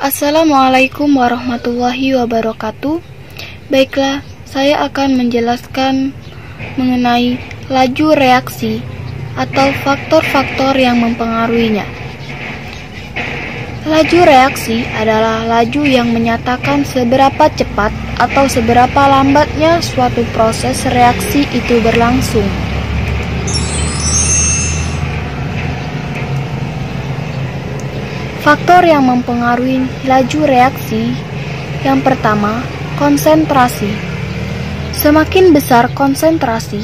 Assalamualaikum warahmatullahi wabarakatuh. Baiklah, saya akan menjelaskan mengenai laju reaksi atau faktor-faktor yang mempengaruhinya. Laju reaksi adalah laju yang menyatakan seberapa cepat atau seberapa lambatnya suatu proses reaksi itu berlangsung. Faktor yang mempengaruhi laju reaksi, yang pertama, konsentrasi. Semakin besar konsentrasi,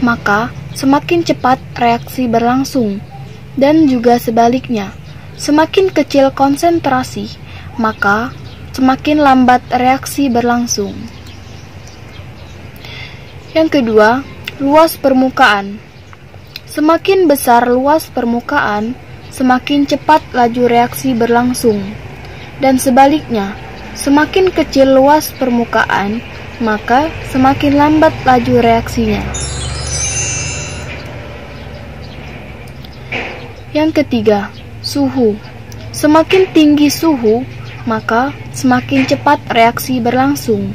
maka semakin cepat reaksi berlangsung, dan juga sebaliknya. Semakin kecil konsentrasi, maka semakin lambat reaksi berlangsung. Yang kedua, luas permukaan. Semakin besar luas permukaan, semakin cepat laju reaksi berlangsung, dan sebaliknya, semakin kecil luas permukaan, maka semakin lambat laju reaksinya. Yang ketiga, suhu. Semakin tinggi suhu, maka semakin cepat reaksi berlangsung.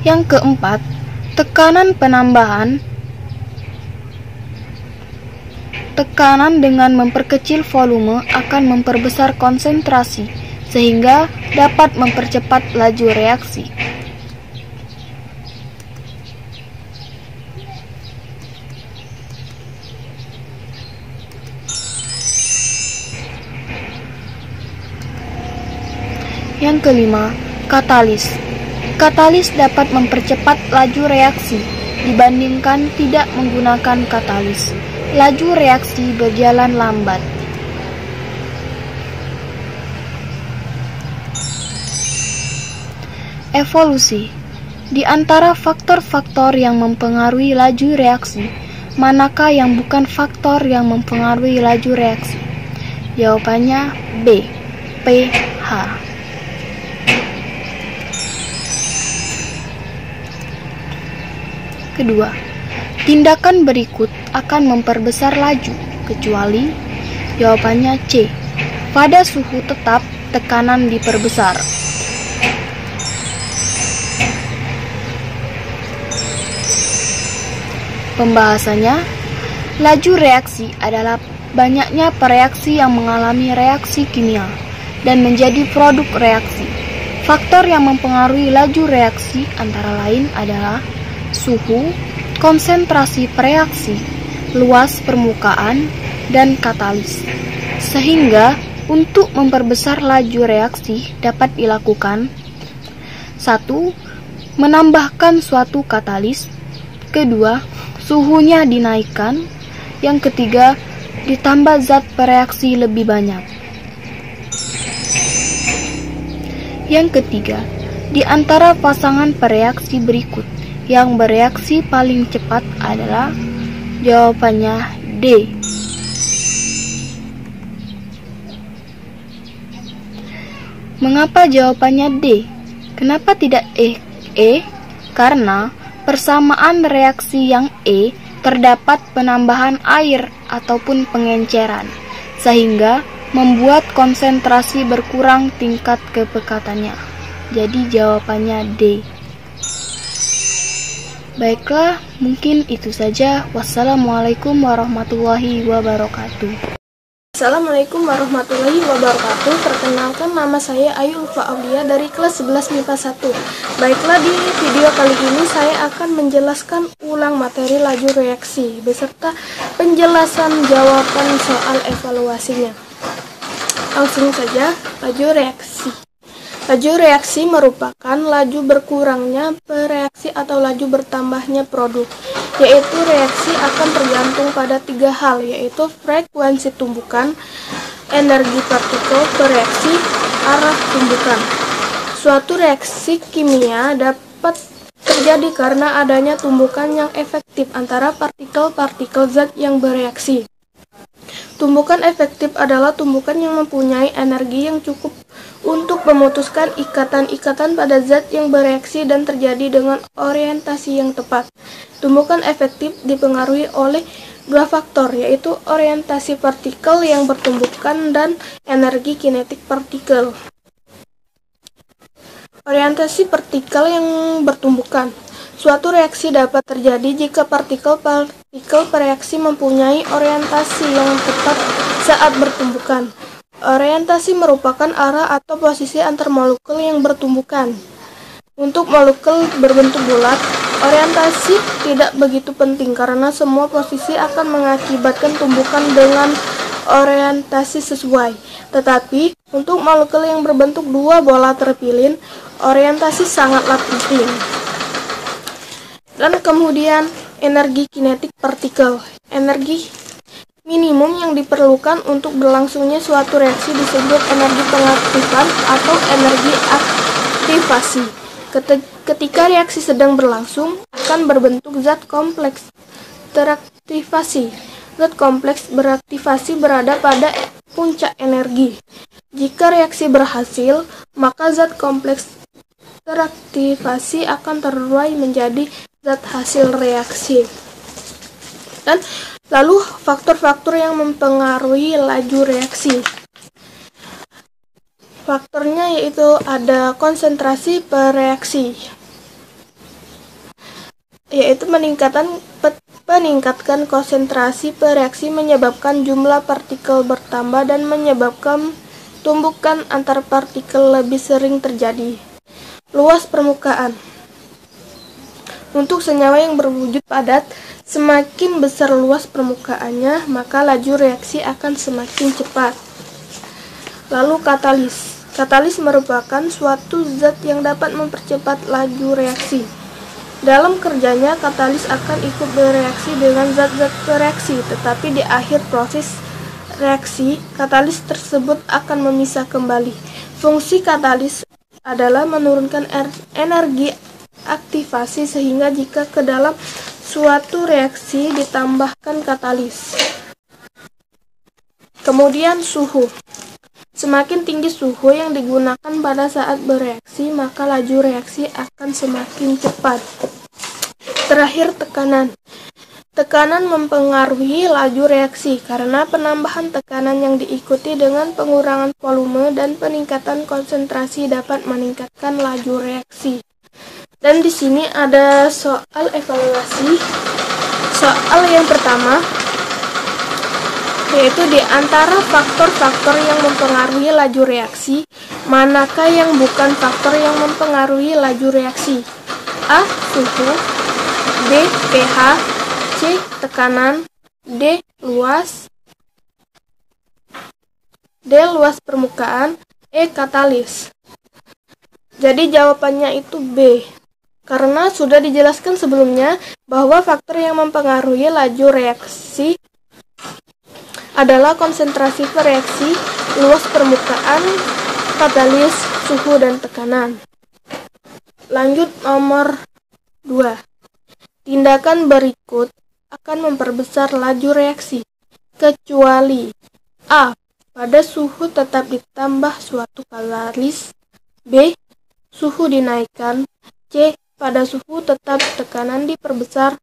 Yang keempat, tekanan penambahan. Tekanan dengan memperkecil volume akan memperbesar konsentrasi, sehingga dapat mempercepat laju reaksi. Yang kelima, katalis. Katalis dapat mempercepat laju reaksi dibandingkan tidak menggunakan katalis. Laju reaksi berjalan lambat. Evolusi. Di antara faktor-faktor yang mempengaruhi laju reaksi, manakah yang bukan faktor yang mempengaruhi laju reaksi? Jawabannya B. pH. Kedua, tindakan berikut akan memperbesar laju, kecuali jawabannya C. Pada suhu tetap, tekanan diperbesar. Pembahasannya, laju reaksi adalah banyaknya reaksi yang mengalami reaksi kimia dan menjadi produk reaksi. Faktor yang mempengaruhi laju reaksi antara lain adalah suhu, konsentrasi reaksi, luas permukaan, dan katalis. Sehingga untuk memperbesar laju reaksi dapat dilakukan 1. Menambahkan suatu katalis. Kedua, suhunya dinaikkan. Yang ketiga, ditambah zat bereaksi lebih banyak. Yang ketiga, di antara pasangan bereaksi berikut, yang bereaksi paling cepat adalah jawabannya D. Mengapa jawabannya D? Kenapa tidak E? Karena persamaan reaksi yang E terdapat penambahan air ataupun pengenceran, sehingga membuat konsentrasi berkurang tingkat kepekatannya. Jadi jawabannya D. Baiklah, mungkin itu saja. Wassalamualaikum warahmatullahi wabarakatuh. Assalamualaikum warahmatullahi wabarakatuh. Perkenalkan, nama saya Ayu Ulfa Aulia dari kelas 11 MIPA 1. Baiklah, di video kali ini saya akan menjelaskan ulang materi laju reaksi beserta penjelasan jawaban soal evaluasinya. Langsung saja, laju reaksi. Laju reaksi merupakan laju berkurangnya bereaksi atau laju bertambahnya produk, yaitu reaksi akan tergantung pada 3 hal, yaitu frekuensi tumbukan, energi partikel bereaksi, arah tumbukan. Suatu reaksi kimia dapat terjadi karena adanya tumbukan yang efektif antara partikel-partikel zat yang bereaksi. Tumbukan efektif adalah tumbukan yang mempunyai energi yang cukup untuk memutuskan ikatan-ikatan pada zat yang bereaksi dan terjadi dengan orientasi yang tepat. Tumbukan efektif dipengaruhi oleh dua faktor, yaitu orientasi partikel yang bertumbukan dan energi kinetik partikel. Orientasi partikel yang bertumbukan. Suatu reaksi dapat terjadi jika partikel-partikel bereaksi mempunyai orientasi yang tepat saat bertumbukan. Orientasi merupakan arah atau posisi antar molekul yang bertumbukan. Untuk molekul berbentuk bulat, orientasi tidak begitu penting karena semua posisi akan mengakibatkan tumbukan dengan orientasi sesuai. Tetapi, untuk molekul yang berbentuk dua bola terpilin, orientasi sangatlah penting. Dan kemudian, energi kinetik partikel. Energi minimum yang diperlukan untuk berlangsungnya suatu reaksi disebut energi pengaktifan atau energi aktivasi. Ketika reaksi sedang berlangsung, akan berbentuk zat kompleks teraktivasi. Zat kompleks beraktivasi berada pada puncak energi. Jika reaksi berhasil, maka zat kompleks teraktivasi akan terurai menjadi zat hasil reaksi. Dan lalu faktor-faktor yang mempengaruhi laju reaksi. Faktornya yaitu ada konsentrasi per reaksi, yaitu meningkatkan konsentrasi per reaksi menyebabkan jumlah partikel bertambah dan menyebabkan tumbukan antar partikel lebih sering terjadi. Luas permukaan. Untuk senyawa yang berwujud padat, semakin besar luas permukaannya, maka laju reaksi akan semakin cepat. Lalu katalis. Katalis merupakan suatu zat yang dapat mempercepat laju reaksi. Dalam kerjanya, katalis akan ikut bereaksi dengan zat-zat bereaksi, tetapi di akhir proses reaksi, katalis tersebut akan memisah kembali. Fungsi katalis adalah menurunkan energi aktivasi sehingga jika ke dalam suatu reaksi ditambahkan katalis. Kemudian suhu. Semakin tinggi suhu yang digunakan pada saat bereaksi, maka laju reaksi akan semakin cepat. Terakhir, tekanan. Tekanan mempengaruhi laju reaksi karena penambahan tekanan yang diikuti dengan pengurangan volume dan peningkatan konsentrasi dapat meningkatkan laju reaksi. Dan di sini ada soal evaluasi. Soal yang pertama yaitu di antara faktor-faktor yang mempengaruhi laju reaksi, manakah yang bukan faktor yang mempengaruhi laju reaksi? A. Suhu, B. pH, C. Tekanan, D. Luas permukaan, E. Katalis. Jadi jawabannya itu B. Karena sudah dijelaskan sebelumnya bahwa faktor yang mempengaruhi laju reaksi adalah konsentrasi per reaksi, luas permukaan, katalis, suhu, dan tekanan. Lanjut nomor 2. Tindakan berikut akan memperbesar laju reaksi, kecuali A. Pada suhu tetap ditambah suatu katalis, B. Suhu dinaikkan, C. Pada suhu tetap tekanan diperbesar,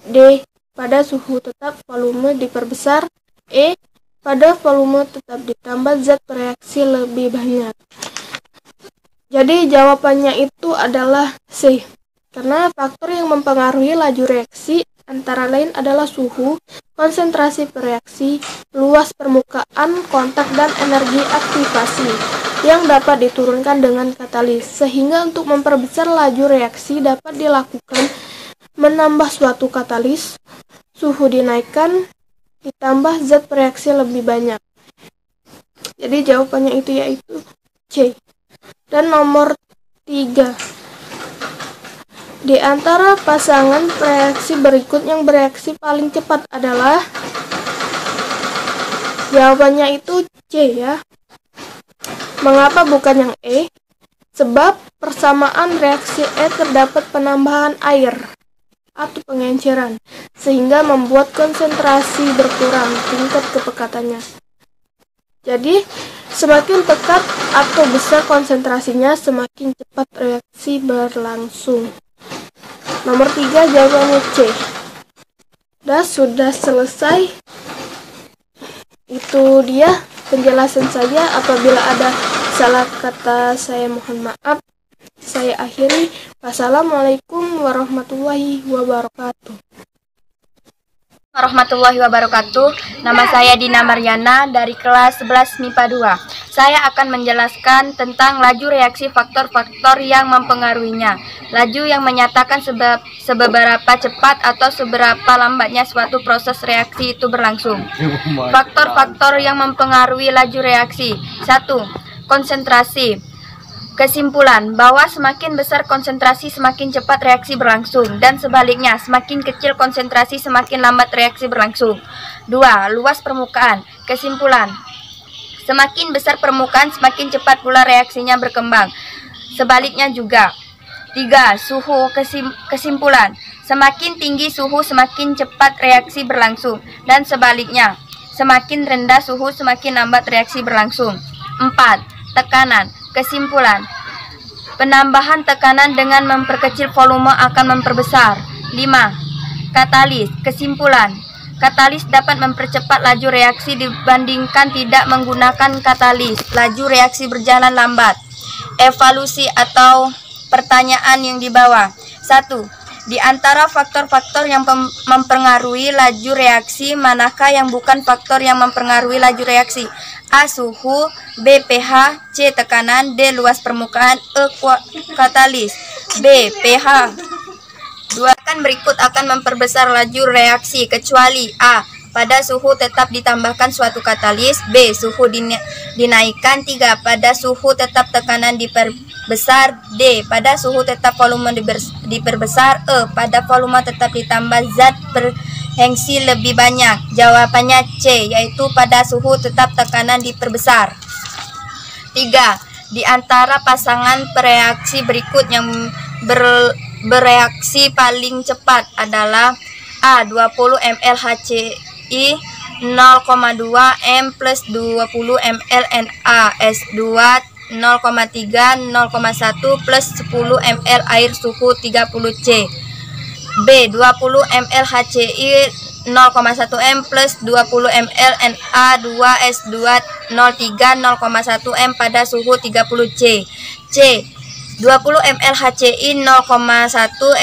D. Pada suhu tetap volume diperbesar, E. Pada volume tetap ditambah zat bereaksi lebih banyak. Jadi jawabannya itu adalah C. Karena faktor yang mempengaruhi laju reaksi antara lain adalah suhu, konsentrasi bereaksi, luas permukaan kontak, dan energi aktivasi yang dapat diturunkan dengan katalis. Sehingga untuk memperbesar laju reaksi dapat dilakukan menambah suatu katalis, suhu dinaikkan, ditambah zat bereaksi lebih banyak. Jadi jawabannya itu yaitu C. Dan nomor 3. Di antara pasangan reaksi berikut yang bereaksi paling cepat adalah, jawabannya itu C ya. Mengapa bukan yang E? Sebab persamaan reaksi E terdapat penambahan air atau pengenceran, sehingga membuat konsentrasi berkurang tingkat kepekatannya. Jadi, semakin pekat atau besar konsentrasinya, semakin cepat reaksi berlangsung. Nomor 3 jawabannya C. Sudah selesai. Itu dia penjelasan saya. Apabila ada salah kata, saya mohon maaf. saya akhiri. Wassalamualaikum warahmatullahi wabarakatuh. Warahmatullahi wabarakatuh. Nama saya Dina Mariana dari kelas 11 MIPA 2. Saya akan menjelaskan tentang laju reaksi faktor-faktor yang mempengaruhinya. Laju yang menyatakan seberapa cepat atau seberapa lambatnya suatu proses reaksi itu berlangsung. Faktor-faktor yang mempengaruhi laju reaksi. 1. Konsentrasi. Kesimpulan bahwa semakin besar konsentrasi semakin cepat reaksi berlangsung, dan sebaliknya semakin kecil konsentrasi semakin lambat reaksi berlangsung. 2. Luas permukaan. Kesimpulan, semakin besar permukaan semakin cepat pula reaksinya berkembang. Sebaliknya juga. 3. Suhu. Kesimpulan, semakin tinggi suhu semakin cepat reaksi berlangsung, dan sebaliknya semakin rendah suhu semakin lambat reaksi berlangsung. 4. Tekanan. Kesimpulan, penambahan tekanan dengan memperkecil volume akan memperbesar. 5. Katalis. Kesimpulan, katalis dapat mempercepat laju reaksi dibandingkan tidak menggunakan katalis. Laju reaksi berjalan lambat. Evaluasi atau pertanyaan yang di bawah. 1. Di antara faktor-faktor yang mempengaruhi laju reaksi, manakah yang bukan faktor yang mempengaruhi laju reaksi? A. Suhu, B. pH, C. Tekanan, D. Luas permukaan, E. Katalis. B. pH. 2 berikut akan memperbesar laju reaksi kecuali A. Pada suhu tetap ditambahkan suatu katalis, B. Suhu dinaikkan, 3. Pada suhu tetap tekanan diperbesar, D. Pada suhu tetap volume diperbesar, E. Pada volume tetap ditambah zat berhengsi lebih banyak. Jawabannya C, yaitu pada suhu tetap tekanan diperbesar. 3. Di antara pasangan pereaksi berikut yang bereaksi paling cepat adalah A. 20 ml HCI 0,2 M plus 20 ml NaS2 0,3 0,1 plus 10 ml air suhu 30 C. B. 20 ml HCI 0,1 M plus 20 ml Na2S2 03 0,1 M pada suhu 30 C. C. 20 ml HCI 0,1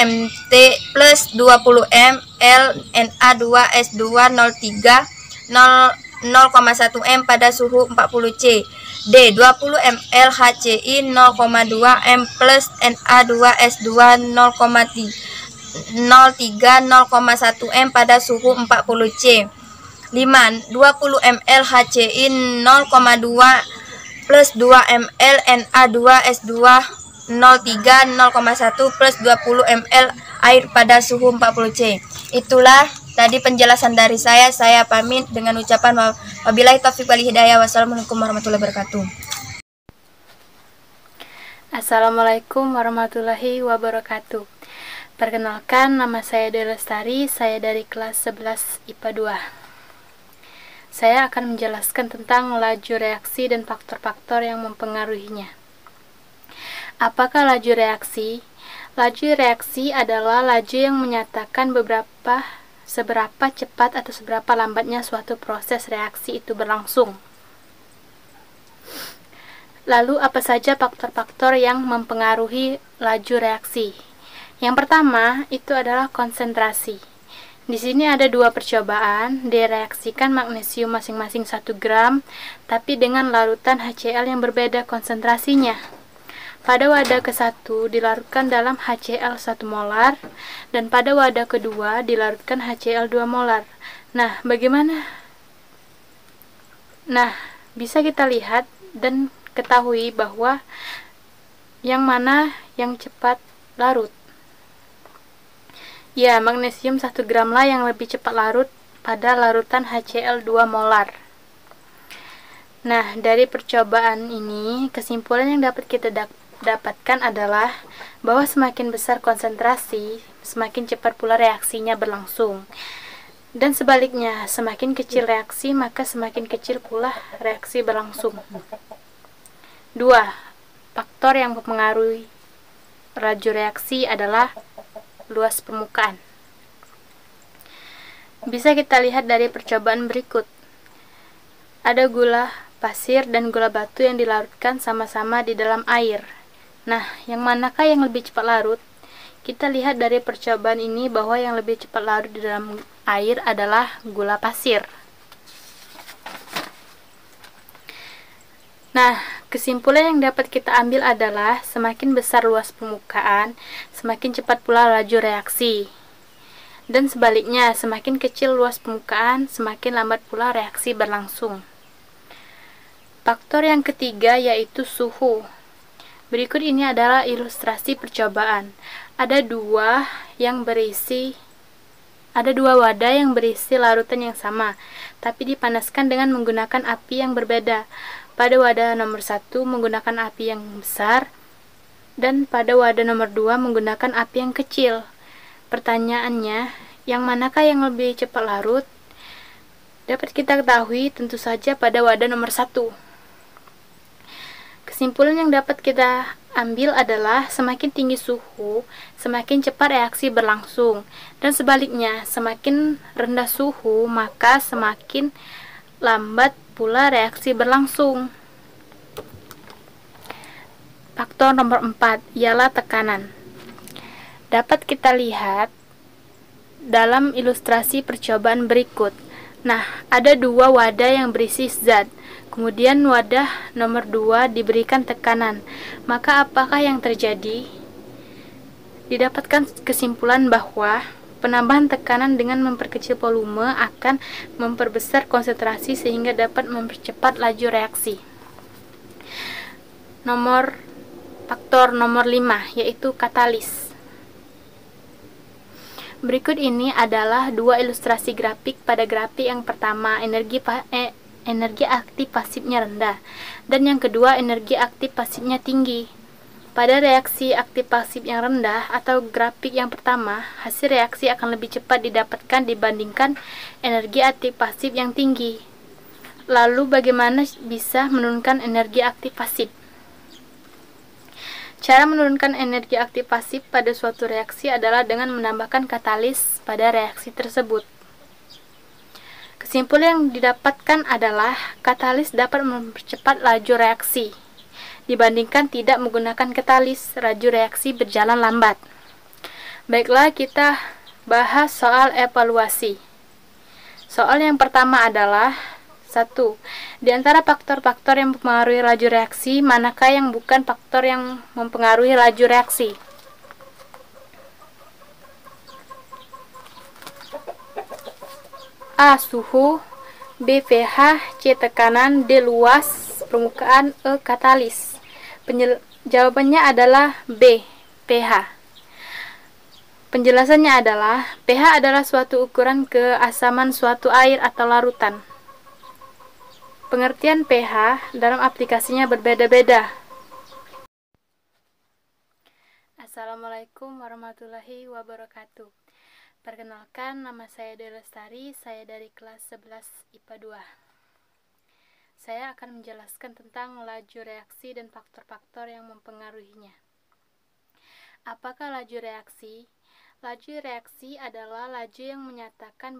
Mt plus 20 ml Na2S2 03 0,1 M pada suhu 40 C. D. 20 ml HCI 0,2 M plus Na2S2 03 0,1 M pada suhu 40 C. 5. 20 ml HCI 0,2 plus 2 ml Na2S2 03 0,1 plus 20 ml air pada suhu 40 C. Itulah tadi penjelasan dari saya. Saya pamit dengan ucapan wabillahi taufiq wal hidayah. Wassalamualaikum warahmatullahi wabarakatuh. Assalamualaikum warahmatullahi wabarakatuh. Perkenalkan, nama saya Dewi Lestari, saya dari kelas 11 IPA 2. Saya akan menjelaskan tentang laju reaksi dan faktor-faktor yang mempengaruhinya. Apakah laju reaksi? Laju reaksi adalah laju yang menyatakan seberapa cepat atau seberapa lambatnya suatu proses reaksi itu berlangsung. Lalu apa saja faktor-faktor yang mempengaruhi laju reaksi? Yang pertama itu adalah konsentrasi. Di sini ada 2 percobaan, direaksikan magnesium masing-masing 1 gram, tapi dengan larutan HCl yang berbeda konsentrasinya. Pada wadah ke-1 dilarutkan dalam HCl 1 molar, dan pada wadah kedua dilarutkan HCl 2 molar. Nah, bagaimana? Nah, bisa kita lihat dan ketahui bahwa yang mana yang cepat larut. Ya, magnesium 1 gram lah yang lebih cepat larut pada larutan HCl 2 molar. Nah, dari percobaan ini, kesimpulan yang dapat kita dapatkan adalah bahwa semakin besar konsentrasi, semakin cepat pula reaksinya berlangsung. Dan sebaliknya, semakin kecil reaksi, maka semakin kecil pula reaksi berlangsung. 2. Faktor yang mempengaruhi laju reaksi adalah luas permukaan. Bisa kita lihat dari percobaan berikut. Ada gula pasir dan gula batu yang dilarutkan sama-sama di dalam air. Nah, yang manakah yang lebih cepat larut? Kita lihat dari percobaan ini bahwa yang lebih cepat larut di dalam air adalah gula pasir. Nah, kesimpulan yang dapat kita ambil adalah semakin besar luas permukaan, semakin cepat pula laju reaksi. Dan sebaliknya, semakin kecil luas permukaan, semakin lambat pula reaksi berlangsung. Faktor yang ketiga yaitu suhu. Berikut ini adalah ilustrasi percobaan. Ada dua wadah yang berisi larutan yang sama, tapi dipanaskan dengan menggunakan api yang berbeda. Pada wadah nomor 1 menggunakan api yang besar, dan pada wadah nomor 2 menggunakan api yang kecil. Pertanyaannya, yang manakah yang lebih cepat larut? Dapat kita ketahui tentu saja pada wadah nomor 1. Kesimpulan yang dapat kita ambil adalah semakin tinggi suhu, semakin cepat reaksi berlangsung, dan sebaliknya, semakin rendah suhu, maka semakin lambat pula reaksi berlangsung. Faktor nomor 4 ialah tekanan. Dapat kita lihat dalam ilustrasi percobaan berikut. Nah, ada dua wadah yang berisi zat. Kemudian wadah nomor 2 diberikan tekanan. Maka apakah yang terjadi? Didapatkan kesimpulan bahwa penambahan tekanan dengan memperkecil volume akan memperbesar konsentrasi sehingga dapat mempercepat laju reaksi. Faktor nomor 5 yaitu katalis. Berikut ini adalah dua ilustrasi grafik. Pada grafik yang pertama energi aktif pasifnya rendah, dan yang kedua energi aktif pasifnya tinggi. Pada reaksi aktif pasif yang rendah atau grafik yang pertama, hasil reaksi akan lebih cepat didapatkan dibandingkan energi aktif pasif yang tinggi. Lalu bagaimana bisa menurunkan energi aktif pasif? Cara menurunkan energi aktif pasif pada suatu reaksi adalah dengan menambahkan katalis pada reaksi tersebut. Kesimpulan yang didapatkan adalah katalis dapat mempercepat laju reaksi. Dibandingkan tidak menggunakan katalis, laju reaksi berjalan lambat. Baiklah, kita bahas soal evaluasi. Soal yang pertama adalah 1. Di antara faktor-faktor yang mempengaruhi laju reaksi, manakah yang bukan faktor yang mempengaruhi laju reaksi? A. Suhu, B. pH, C. Tekanan, D. Luas permukaan, E. Katalis. Jawabannya adalah B. pH. Penjelasannya adalah pH adalah suatu ukuran keasaman suatu air atau larutan. Pengertian pH dalam aplikasinya berbeda-beda. Assalamualaikum warahmatullahi wabarakatuh. Perkenalkan, nama saya Dewi Lestari, saya dari kelas 11 IPA 2. Saya akan menjelaskan tentang laju reaksi dan faktor-faktor yang mempengaruhinya. Apakah laju reaksi? Laju reaksi adalah laju yang menyatakan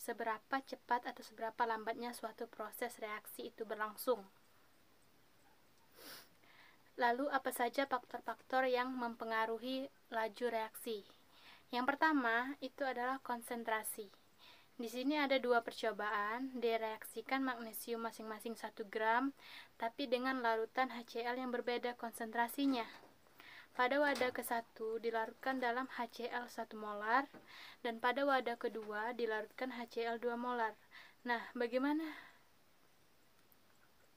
seberapa cepat atau seberapa lambatnya suatu proses reaksi itu berlangsung. Lalu apa saja faktor-faktor yang mempengaruhi laju reaksi? Yang pertama itu adalah konsentrasi. Di sini ada dua percobaan, direaksikan magnesium masing-masing 1 gram, tapi dengan larutan HCl yang berbeda konsentrasinya. Pada wadah ke-1 dilarutkan dalam HCl 1 molar, dan pada wadah kedua dilarutkan HCl 2 molar.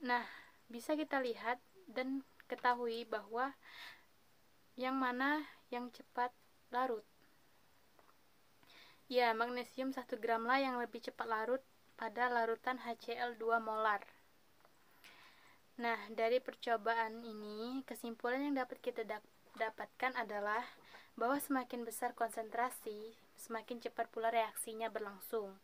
Nah, bisa kita lihat dan ketahui bahwa yang mana yang cepat larut. Ya, magnesium 1 gram lah yang lebih cepat larut pada larutan HCl 2 molar. Nah, dari percobaan ini, kesimpulan yang dapat kita dapatkan adalah bahwa semakin besar konsentrasi, semakin cepat pula reaksinya berlangsung.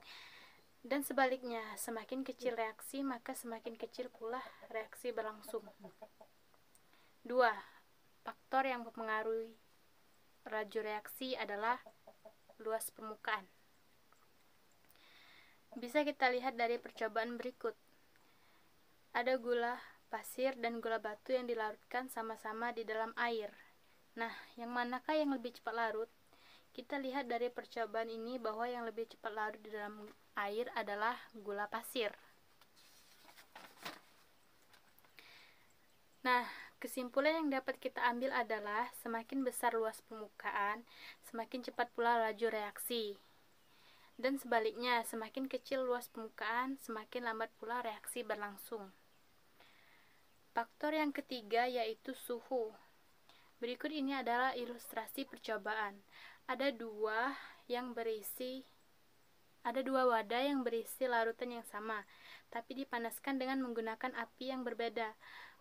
Dan sebaliknya, semakin kecil reaksi, maka semakin kecil pula reaksi berlangsung. 2. Faktor yang mempengaruhi laju reaksi adalah luas permukaan. Bisa kita lihat dari percobaan berikut. Ada gula pasir, dan gula batu yang dilarutkan sama-sama di dalam air. Nah, yang manakah yang lebih cepat larut? Kita lihat dari percobaan ini bahwa yang lebih cepat larut di dalam air adalah gula pasir. Nah, kesimpulan yang dapat kita ambil adalah semakin besar luas permukaan, semakin cepat pula laju reaksi. Dan sebaliknya, semakin kecil luas permukaan, semakin lambat pula reaksi berlangsung. Faktor yang ketiga yaitu suhu. Berikut ini adalah ilustrasi percobaan. Ada dua wadah yang berisi larutan yang sama, tapi dipanaskan dengan menggunakan api yang berbeda.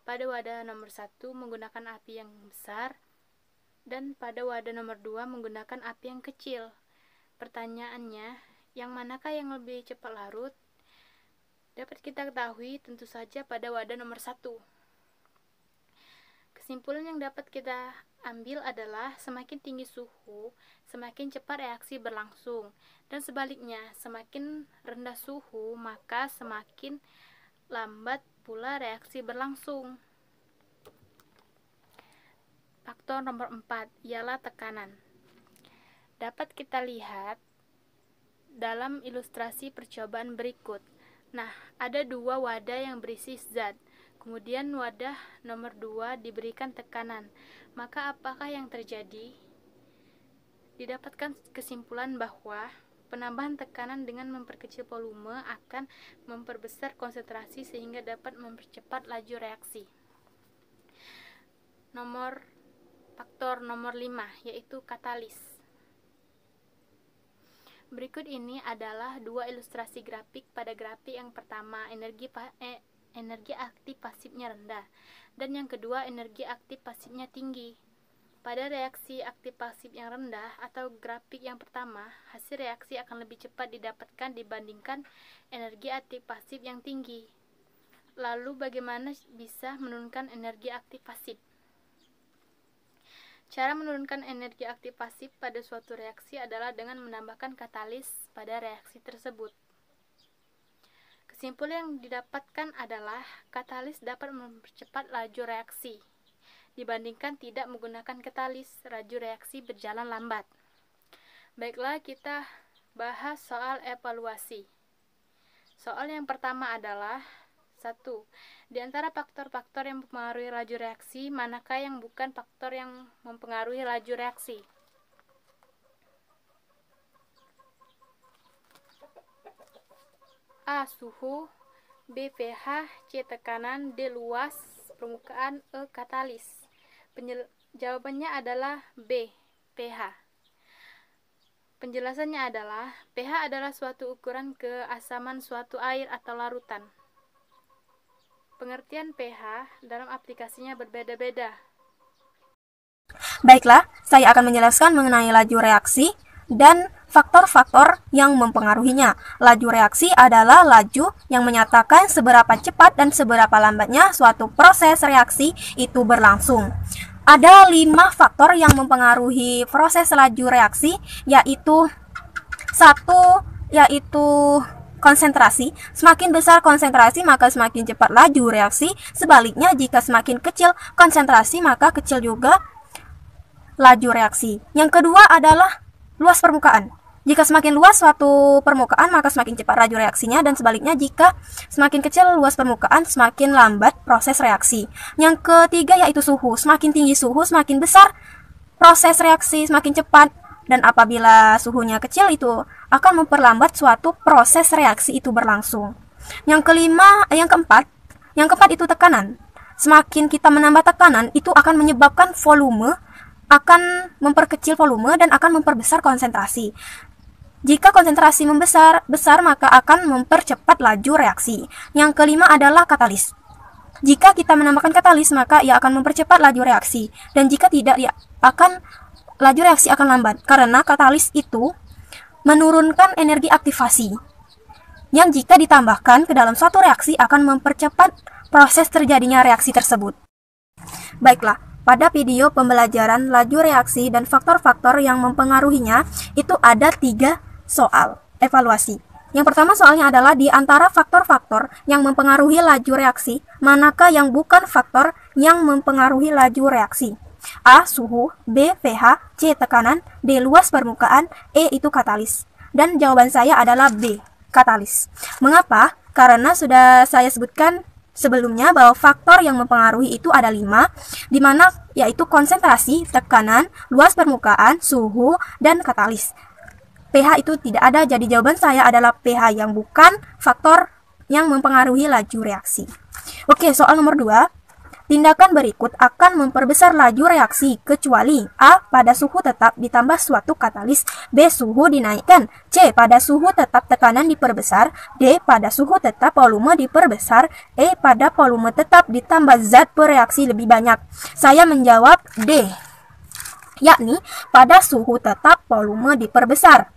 Pada wadah nomor 1 menggunakan api yang besar, dan pada wadah nomor 2 menggunakan api yang kecil. Pertanyaannya, yang manakah yang lebih cepat larut? Dapat kita ketahui tentu saja pada wadah nomor 1. Kesimpulan yang dapat kita ambil adalah semakin tinggi suhu, semakin cepat reaksi berlangsung. Dan sebaliknya, semakin rendah suhu, maka semakin lambat pula reaksi berlangsung. Faktor nomor 4 ialah tekanan. Dapat kita lihat dalam ilustrasi percobaan berikut. Nah, ada dua wadah yang berisi zat. Kemudian wadah nomor 2 diberikan tekanan. Maka apakah yang terjadi? Didapatkan kesimpulan bahwa penambahan tekanan dengan memperkecil volume akan memperbesar konsentrasi sehingga dapat mempercepat laju reaksi. Faktor nomor 5 yaitu katalis. Berikut ini adalah dua ilustrasi grafik. Pada grafik yang pertama, energi aktif pasifnya rendah, dan yang kedua energi aktif pasifnya tinggi. Pada reaksi aktif pasif yang rendah atau grafik yang pertama, hasil reaksi akan lebih cepat didapatkan dibandingkan energi aktif pasif yang tinggi. Lalu bagaimana bisa menurunkan energi aktif pasif? Cara menurunkan energi aktif pasif pada suatu reaksi adalah dengan menambahkan katalis pada reaksi tersebut. Kesimpulan yang didapatkan adalah katalis dapat mempercepat laju reaksi. Dibandingkan tidak menggunakan katalis, laju reaksi berjalan lambat. Baiklah, kita bahas soal evaluasi. Soal yang pertama adalah 1. Di antara faktor-faktor yang mempengaruhi laju reaksi, manakah yang bukan faktor yang mempengaruhi laju reaksi? A. Suhu, B. pH, C. tekanan, D. luas permukaan, E. katalis. Jawabannya adalah B. pH. Penjelasannya adalah pH adalah suatu ukuran keasaman suatu air atau larutan. Pengertian pH dalam aplikasinya berbeda-beda. Baiklah, saya akan menjelaskan mengenai laju reaksi dan faktor-faktor yang mempengaruhinya. Laju reaksi adalah laju yang menyatakan seberapa cepat dan seberapa lambatnya suatu proses reaksi itu berlangsung. Ada 5 faktor yang mempengaruhi proses laju reaksi, yaitu 1. Konsentrasi. Semakin besar konsentrasi, maka semakin cepat laju reaksi. Sebaliknya, jika semakin kecil konsentrasi, maka kecil juga laju reaksi. Yang kedua adalah luas permukaan. Jika semakin luas suatu permukaan, maka semakin cepat laju reaksinya, dan sebaliknya jika semakin kecil luas permukaan, semakin lambat proses reaksi. Yang ketiga yaitu suhu. Semakin tinggi suhu, semakin besar proses reaksi, semakin cepat. Dan apabila suhunya kecil, itu akan memperlambat suatu proses reaksi itu berlangsung. Yang keempat itu tekanan. Semakin kita menambah tekanan, itu akan menyebabkan volume, akan memperkecil volume dan akan memperbesar konsentrasi. Jika konsentrasi besar, maka akan mempercepat laju reaksi. Yang kelima adalah katalis. Jika kita menambahkan katalis, maka ia akan mempercepat laju reaksi. Dan jika tidak, laju reaksi akan lambat, karena katalis itu menurunkan energi aktivasi yang jika ditambahkan ke dalam suatu reaksi akan mempercepat proses terjadinya reaksi tersebut. Baiklah, pada video pembelajaran laju reaksi dan faktor-faktor yang mempengaruhinya, itu ada 3 soal evaluasi. Yang pertama soalnya adalah di antara faktor-faktor yang mempengaruhi laju reaksi, manakah yang bukan faktor yang mempengaruhi laju reaksi? A. Suhu, B. pH, C. tekanan, D. luas permukaan, E. itu katalis. Dan jawaban saya adalah B. Katalis. Mengapa? Karena sudah saya sebutkan sebelumnya bahwa faktor yang mempengaruhi itu ada 5, di mana yaitu konsentrasi, tekanan, luas permukaan, suhu, dan katalis. pH itu tidak ada, jadi jawaban saya adalah pH yang bukan faktor yang mempengaruhi laju reaksi. Oke, soal nomor 2. Tindakan berikut akan memperbesar laju reaksi kecuali A. pada suhu tetap ditambah suatu katalis, B. suhu dinaikkan, C. pada suhu tetap tekanan diperbesar, D. pada suhu tetap volume diperbesar, E. pada volume tetap ditambah zat bereaksi lebih banyak. Saya menjawab D, yakni pada suhu tetap volume diperbesar.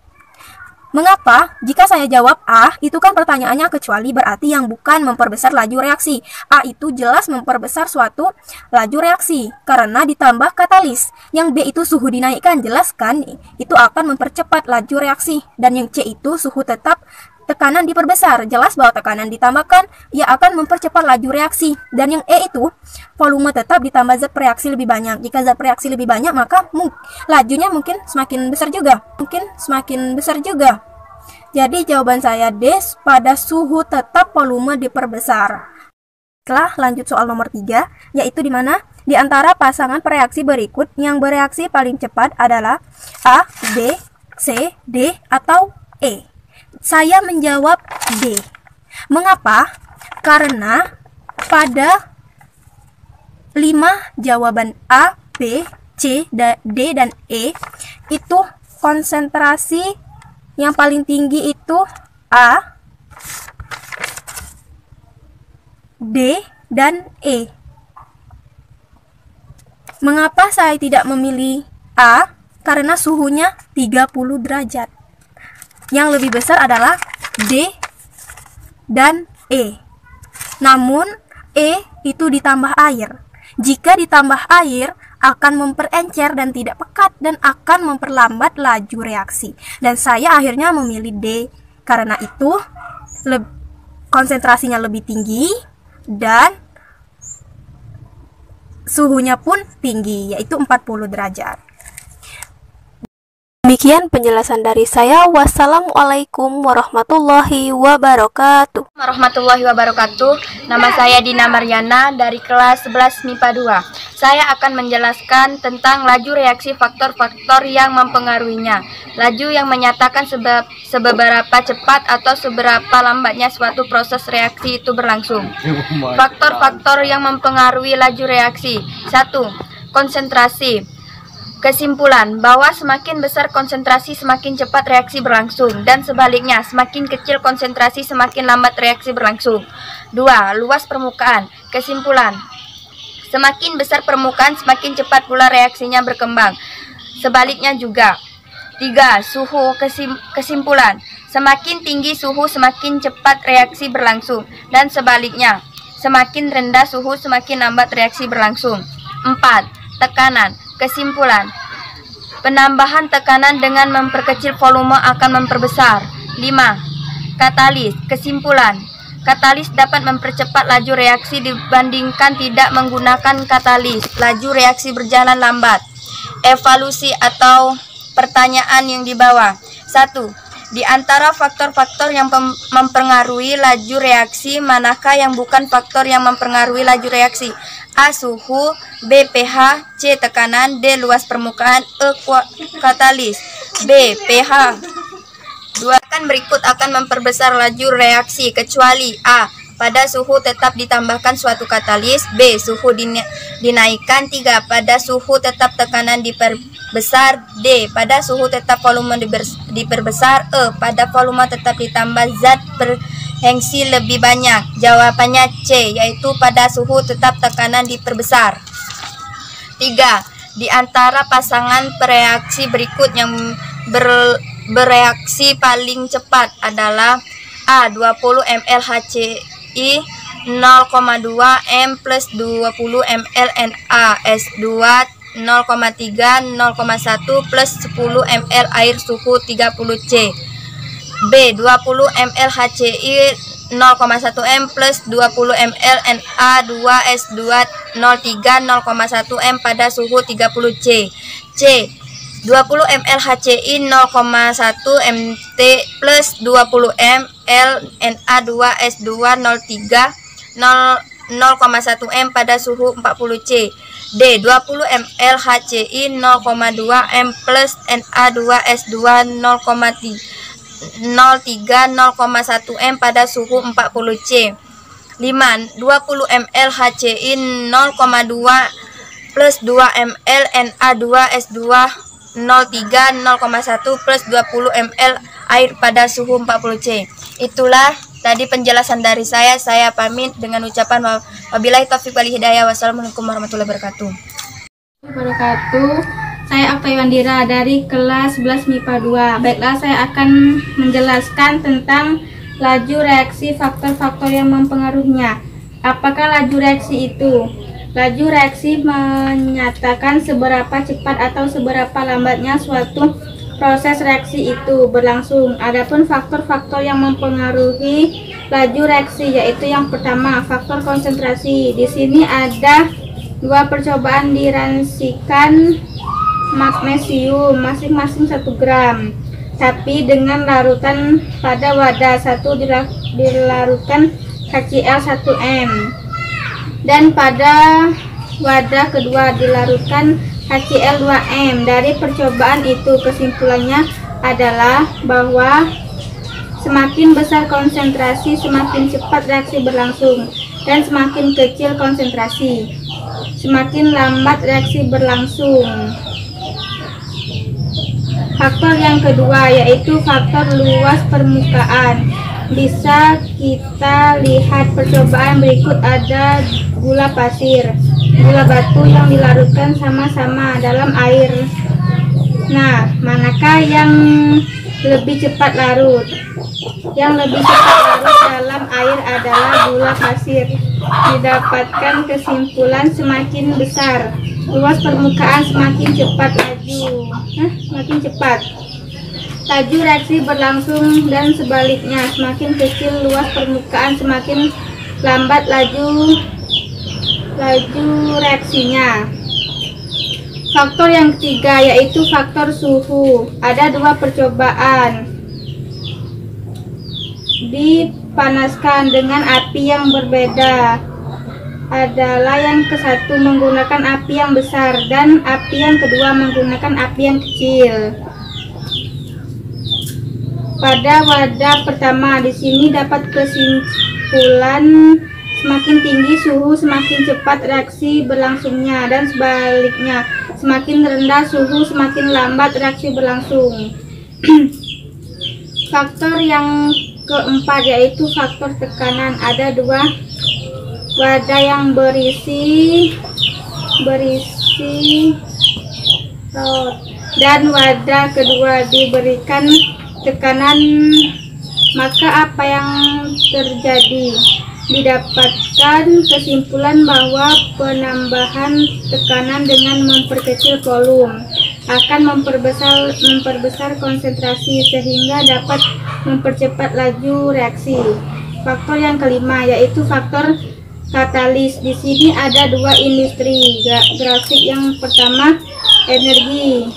Mengapa? Jika saya jawab A, itu kan pertanyaannya kecuali, berarti yang bukan memperbesar laju reaksi. A itu jelas memperbesar suatu laju reaksi karena ditambah katalis. Yang B itu suhu dinaikkan, jelas kan? Itu akan mempercepat laju reaksi. Dan yang C itu suhu tetap tekanan diperbesar, jelas bahwa tekanan ditambahkan, ia akan mempercepat laju reaksi. Dan yang E itu volume tetap ditambah zat reaksi lebih banyak. Jika zat reaksi lebih banyak, maka lajunya mungkin semakin besar juga. Jadi jawaban saya D, pada suhu tetap volume diperbesar. Setelah lanjut soal nomor 3, yaitu di mana di antara pasangan pereaksi berikut yang bereaksi paling cepat adalah A, B, C, D, atau E. Saya menjawab D. Mengapa? Karena pada 5 jawaban A, B, C, D, dan E itu konsentrasi yang paling tinggi itu A, D, dan E. Mengapa saya tidak memilih A? Karena suhunya 30 derajat. Yang lebih besar adalah D dan E. Namun E itu ditambah air. Jika ditambah air akan memperencer dan tidak pekat dan akan memperlambat laju reaksi. Dan saya akhirnya memilih D karena itu konsentrasinya lebih tinggi dan suhunya pun tinggi, yaitu 40 derajat. Demikian penjelasan dari saya. Wassalamualaikum warahmatullahi wabarakatuh. Warahmatullahi wabarakatuh. Nama saya Dina Maryana dari kelas 11 MIPA 2. Saya akan menjelaskan tentang laju reaksi faktor-faktor yang mempengaruhinya. Laju yang menyatakan seberapa cepat atau seberapa lambatnya suatu proses reaksi itu berlangsung. Faktor-faktor yang mempengaruhi laju reaksi. 1. Konsentrasi. Kesimpulan bahwa semakin besar konsentrasi semakin cepat reaksi berlangsung, dan sebaliknya semakin kecil konsentrasi semakin lambat reaksi berlangsung. 2. Luas permukaan. Kesimpulan, semakin besar permukaan semakin cepat pula reaksinya berkembang. Sebaliknya juga. 3. Suhu. Kesimpulan, semakin tinggi suhu semakin cepat reaksi berlangsung, dan sebaliknya semakin rendah suhu semakin lambat reaksi berlangsung. 4. Tekanan. Kesimpulan, penambahan tekanan dengan memperkecil volume akan memperbesar. 5. Katalis. Kesimpulan, katalis dapat mempercepat laju reaksi dibandingkan tidak menggunakan katalis. Laju reaksi berjalan lambat. Evaluasi atau pertanyaan yang di bawah. 1. Di antara faktor-faktor yang mempengaruhi laju reaksi, manakah yang bukan faktor yang mempengaruhi laju reaksi? A. Suhu, B. pH, C. tekanan, D. luas permukaan, E. katalis. B. pH. 2 berikut akan memperbesar laju reaksi kecuali A. Pada suhu tetap ditambahkan suatu katalis, B. Suhu dinaikkan, 3. Pada suhu tetap tekanan diperbesar, D. Pada suhu tetap volume diperbesar, E. Pada volume tetap ditambah zat berhengsi lebih banyak. Jawabannya C, yaitu pada suhu tetap tekanan diperbesar. 3. Di antara pasangan pereaksi berikut yang bereaksi paling cepat adalah A. 20 ml HCI 0,2 M plus 20 ml NaS2 0,3 0,1 plus 10 ml air suhu 30 C. B. 20 ml HCI 0,1 m plus 20 ml Na2S2 03 0,1 m pada suhu 30 C. C. 20 ml HCI 0,1 mt plus 20 ml Na2S2 03 0,1 m pada suhu 40 C. D. 20 ml HCI 0,2 m plus Na2S2 03 0,1 m pada suhu 40 C. 5. 20 ml HCI 0,2 plus 2 ml Na2S2 03 0,1 plus 20 ml air pada suhu 40 C. Itulah tadi penjelasan dari saya. Saya pamit dengan ucapan wabillahi taufiq wal hidayah. Wassalamualaikum warahmatullahi wabarakatuh. Saya Akta Wandira dari kelas 11 MIPA 2. Baiklah, saya akan menjelaskan tentang laju reaksi, faktor-faktor yang mempengaruhinya. Apakah laju reaksi itu? Laju reaksi menyatakan seberapa cepat atau seberapa lambatnya suatu proses reaksi itu berlangsung. Adapun faktor-faktor yang mempengaruhi laju reaksi yaitu yang pertama, faktor konsentrasi. Di sini ada dua percobaan dirancikan magnesium masing-masing 1 gram, tapi dengan larutan pada wadah satu dilarutkan HCl 1 m dan pada wadah kedua dilarutkan HCl 2 m. Dari percobaan itu kesimpulannya adalah bahwa semakin besar konsentrasi semakin cepat reaksi berlangsung, dan semakin kecil konsentrasi semakin lambat reaksi berlangsung. Faktor yang kedua yaitu faktor luas permukaan. Bisa kita lihat percobaan berikut. Ada gula pasir, gula batu yang dilarutkan sama-sama dalam air. Nah, manakah yang lebih cepat larut? Yang lebih cepat larut dalam air adalah gula pasir. Didapatkan kesimpulan semakin besar luas permukaan semakin cepat semakin cepat laju reaksi berlangsung, dan sebaliknya semakin kecil luas permukaan semakin lambat laju reaksinya. Faktor yang ketiga yaitu faktor suhu. Ada dua percobaan dipanaskan dengan api yang berbeda. Adalah yang ke satu menggunakan api yang besar dan api yang kedua menggunakan api yang kecil. Pada wadah pertama di sini dapat kesimpulan semakin tinggi suhu semakin cepat reaksi berlangsungnya, dan sebaliknya semakin rendah suhu semakin lambat reaksi berlangsung. Faktor yang keempat yaitu faktor tekanan. Ada dua wadah yang berisi dan wadah kedua diberikan tekanan, maka apa yang terjadi? Didapatkan kesimpulan bahwa penambahan tekanan dengan memperkecil volume akan memperbesar konsentrasi sehingga dapat mempercepat laju reaksi. Faktor yang kelima yaitu faktor katalis. Di sini ada dua industri grafik. Yang pertama, energi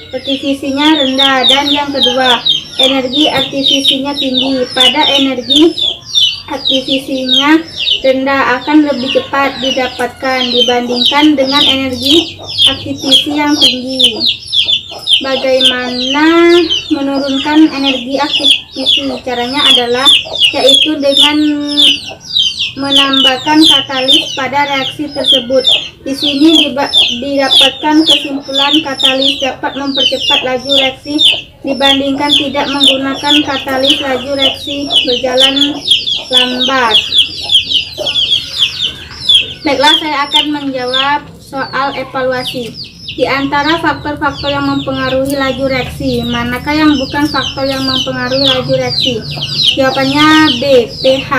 artifisinya rendah, dan yang kedua, energi artifisinya tinggi. Pada energi artifisinya rendah akan lebih cepat didapatkan dibandingkan dengan energi aktivisi yang tinggi. Bagaimana menurunkan energi aktivisi? Caranya adalah yaitu dengan menambahkan katalis pada reaksi tersebut. Di sini didapatkan kesimpulan katalis dapat mempercepat laju reaksi dibandingkan tidak menggunakan katalis. Laju reaksi berjalan lambat. Baiklah, saya akan menjawab soal evaluasi. Di antara faktor-faktor yang mempengaruhi laju reaksi, manakah yang bukan faktor yang mempengaruhi laju reaksi? Jawabannya B, pH.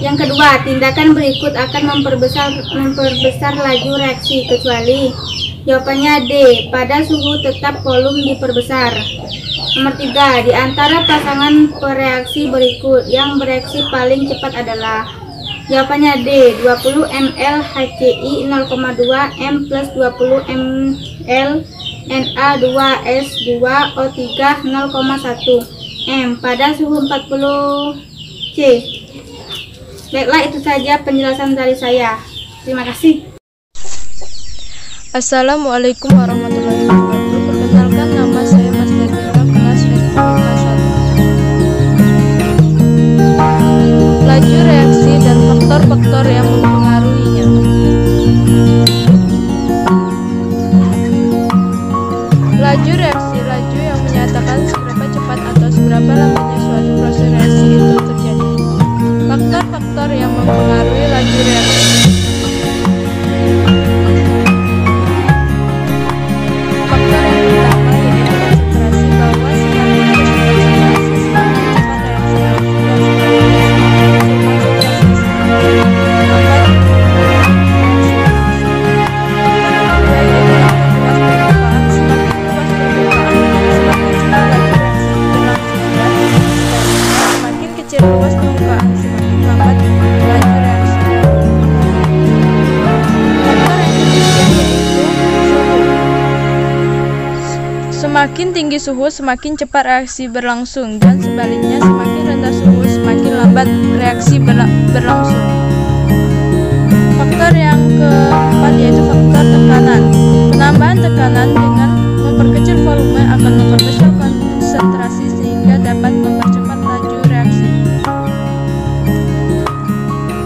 Yang kedua, tindakan berikut akan memperbesar laju reaksi kecuali Jawabannya D. Pada suhu tetap volume diperbesar. Nomor 3. Di antara pasangan pereaksi berikut, yang bereaksi paling cepat adalah. Jawabannya D. 20 ml HCl 0,2 M plus 20 ml Na2S2O3 0,1 M pada suhu 40 C. Baiklah, itu saja penjelasan dari saya. Terima kasih. Assalamualaikum warahmatullahi wabarakatuh. Perkenalkan, nama saya Mas Daniela, kelas FIPA 1. Laju reaksi dan faktor-faktor yang mempengaruhinya. Laju reaksi, laju yang menyatakan seberapa cepat atau seberapa lambatnya suatu proses reaksi itu terjadi. Faktor-faktor yang mempengaruhi laju reaksi. Faktor yang pertama yaitu konsentrasi, bahwa semakin tinggi konsentrasi semakin cepat reaksi luas permukaan semakin lambat laju reaksi. Faktor yang ketiga yaitu suhu. Semakin tinggi suhu semakin cepat reaksi berlangsung, dan sebaliknya semakin rendah suhu semakin lambat reaksi berlangsung. Faktor yang keempat yaitu faktor tekanan. Penambahan tekanan dengan memperkecil volume akan memperbesar konsentrasi sehingga dapat mempercepat laju reaksi.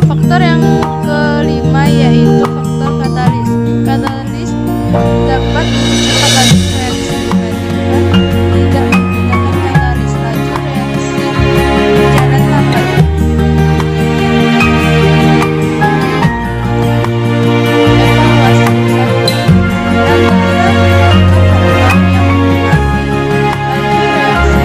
Faktor yang kelima yaitu faktor katalis. Katalis dapat mempercepat laju reaksi dibandingkan tidak menggunakan katalis. Laju reaksi berjalan lambat. Evaluasi 1. Antara faktor-faktor yang mempengaruhi laju reaksi,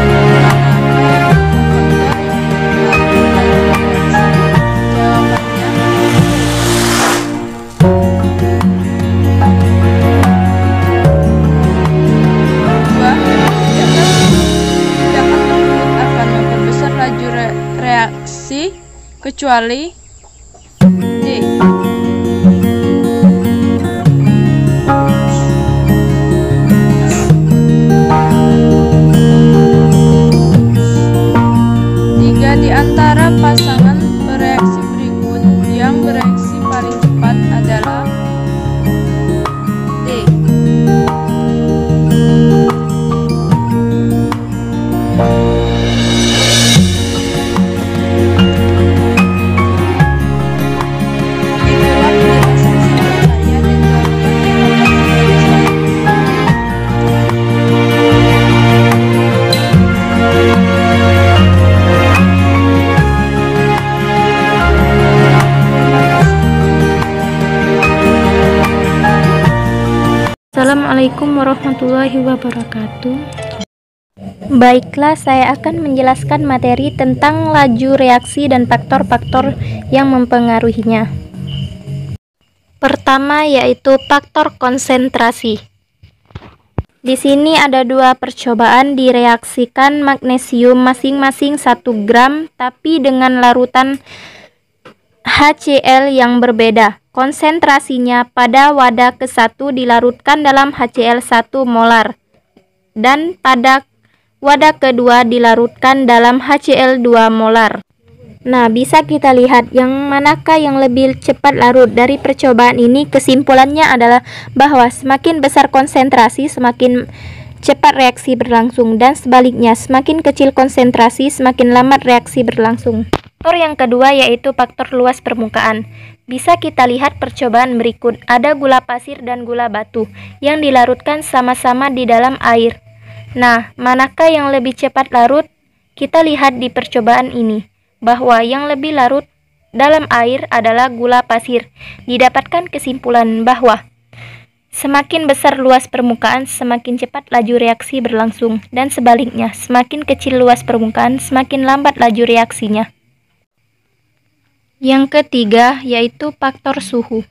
manakah yang faktor yang mempengaruhi laju reaksi? Reaksi kecuali D. Tiga di antara pasangan bereaksi berikut, yang bereaksi paling cepat adalah D. Assalamualaikum warahmatullahi wabarakatuh. Baiklah, saya akan menjelaskan materi tentang laju reaksi dan faktor-faktor yang mempengaruhinya. Pertama yaitu faktor konsentrasi. Di sini ada dua percobaan direaksikan magnesium masing-masing 1 gram tapi dengan larutan HCl yang berbeda. Konsentrasinya pada wadah ke-1 dilarutkan dalam HCl 1 molar dan pada wadah kedua dilarutkan dalam HCl 2 molar. Nah, bisa kita lihat yang manakah yang lebih cepat larut. Dari percobaan ini kesimpulannya adalah bahwa semakin besar konsentrasi semakin cepat reaksi berlangsung, dan sebaliknya semakin kecil konsentrasi semakin lambat reaksi berlangsung. Faktor yang kedua yaitu faktor luas permukaan. Bisa kita lihat percobaan berikut. Ada gula pasir dan gula batu yang dilarutkan sama-sama di dalam air. Nah, manakah yang lebih cepat larut? Kita lihat di percobaan ini bahwa yang lebih larut dalam air adalah gula pasir. Didapatkan kesimpulan bahwa semakin besar luas permukaan semakin cepat laju reaksi berlangsung, dan sebaliknya semakin kecil luas permukaan semakin lambat laju reaksinya. Yang ketiga yaitu faktor suhu.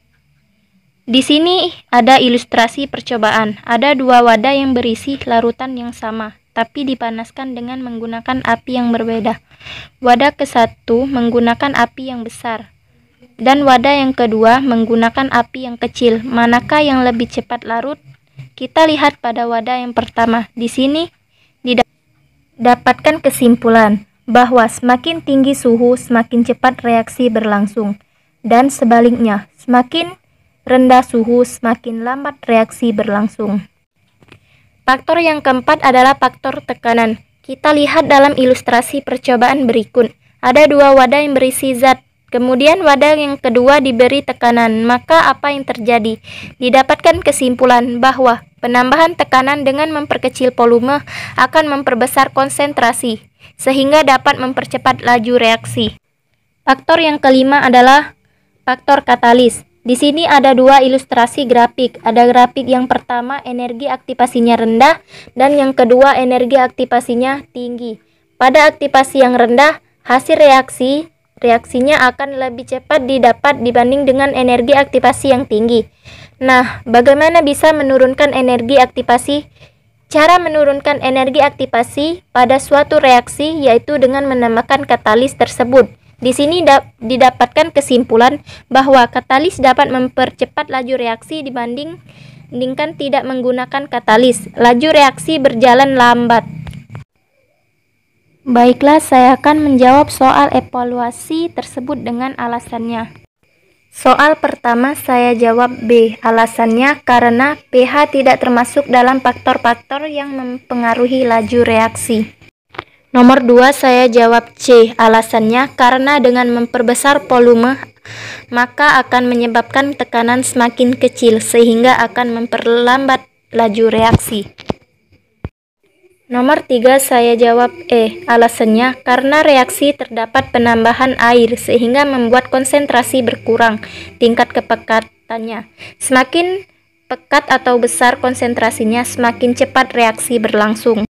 Di sini ada ilustrasi percobaan. Ada dua wadah yang berisi larutan yang sama, tapi dipanaskan dengan menggunakan api yang berbeda. Wadah ke-1 menggunakan api yang besar, dan wadah yang kedua menggunakan api yang kecil. Manakah yang lebih cepat larut? Kita lihat pada wadah yang pertama. Di sini didapatkan kesimpulan bahwa semakin tinggi suhu, semakin cepat reaksi berlangsung, dan sebaliknya, semakin rendah suhu, semakin lambat reaksi berlangsung. Faktor yang keempat adalah faktor tekanan. Kita lihat dalam ilustrasi percobaan berikut. Ada dua wadah yang berisi zat, kemudian wadah yang kedua diberi tekanan. Maka apa yang terjadi? Didapatkan kesimpulan bahwa penambahan tekanan dengan memperkecil volume akan memperbesar konsentrasi, sehingga dapat mempercepat laju reaksi. Faktor yang kelima adalah faktor katalis. Di sini ada dua ilustrasi grafik. Ada grafik yang pertama energi aktivasinya rendah dan yang kedua energi aktivasinya tinggi. Pada aktivasi yang rendah, hasil reaksinya akan lebih cepat didapat dibanding dengan energi aktivasi yang tinggi. Nah, bagaimana bisa menurunkan energi aktivasi? Cara menurunkan energi aktivasi pada suatu reaksi yaitu dengan menambahkan katalis tersebut. Di sini didapatkan kesimpulan bahwa katalis dapat mempercepat laju reaksi dibandingkan tidak menggunakan katalis. Laju reaksi berjalan lambat. Baiklah, saya akan menjawab soal evaluasi tersebut dengan alasannya. Soal pertama saya jawab B. Alasannya karena pH tidak termasuk dalam faktor-faktor yang mempengaruhi laju reaksi. Nomor 2 saya jawab C. Alasannya karena dengan memperbesar volume maka akan menyebabkan tekanan semakin kecil sehingga akan memperlambat laju reaksi. Nomor 3 saya jawab E. Alasannya karena reaksi terdapat penambahan air sehingga membuat konsentrasi berkurang tingkat kepekatannya. Semakin pekat atau besar konsentrasinya, semakin cepat reaksi berlangsung.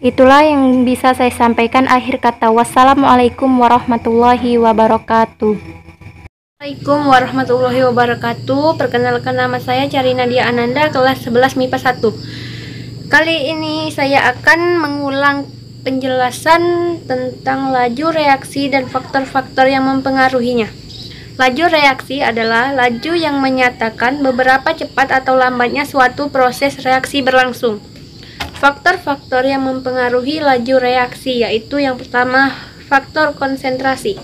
Itulah yang bisa saya sampaikan. Akhir kata, wassalamualaikum warahmatullahi wabarakatuh. Assalamualaikum warahmatullahi wabarakatuh. Perkenalkan, nama saya Carina Dia Ananda, kelas 11 MIPA 1. Kali ini saya akan mengulang penjelasan tentang laju reaksi dan faktor-faktor yang mempengaruhinya. Laju reaksi adalah laju yang menyatakan beberapa cepat atau lambatnya suatu proses reaksi berlangsung. Faktor-faktor yang mempengaruhi laju reaksi yaitu yang pertama, faktor konsentrasi.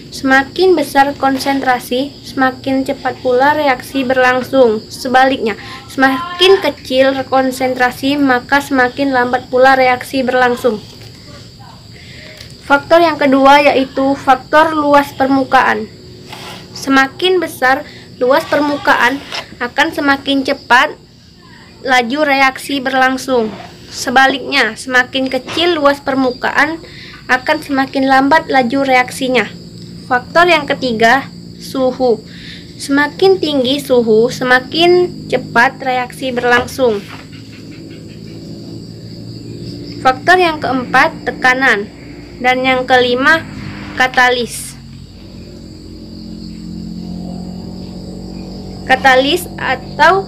Semakin besar konsentrasi, semakin cepat pula reaksi berlangsung. Sebaliknya, semakin kecil konsentrasi, maka semakin lambat pula reaksi berlangsung. Faktor yang kedua yaitu faktor luas permukaan. Semakin besar luas permukaan, akan semakin cepat laju reaksi berlangsung. Sebaliknya, semakin kecil luas permukaan, akan semakin lambat laju reaksinya. Faktor yang ketiga, suhu. Semakin tinggi suhu, semakin cepat reaksi berlangsung. Faktor yang keempat, tekanan. Dan yang kelima, katalis. Katalis atau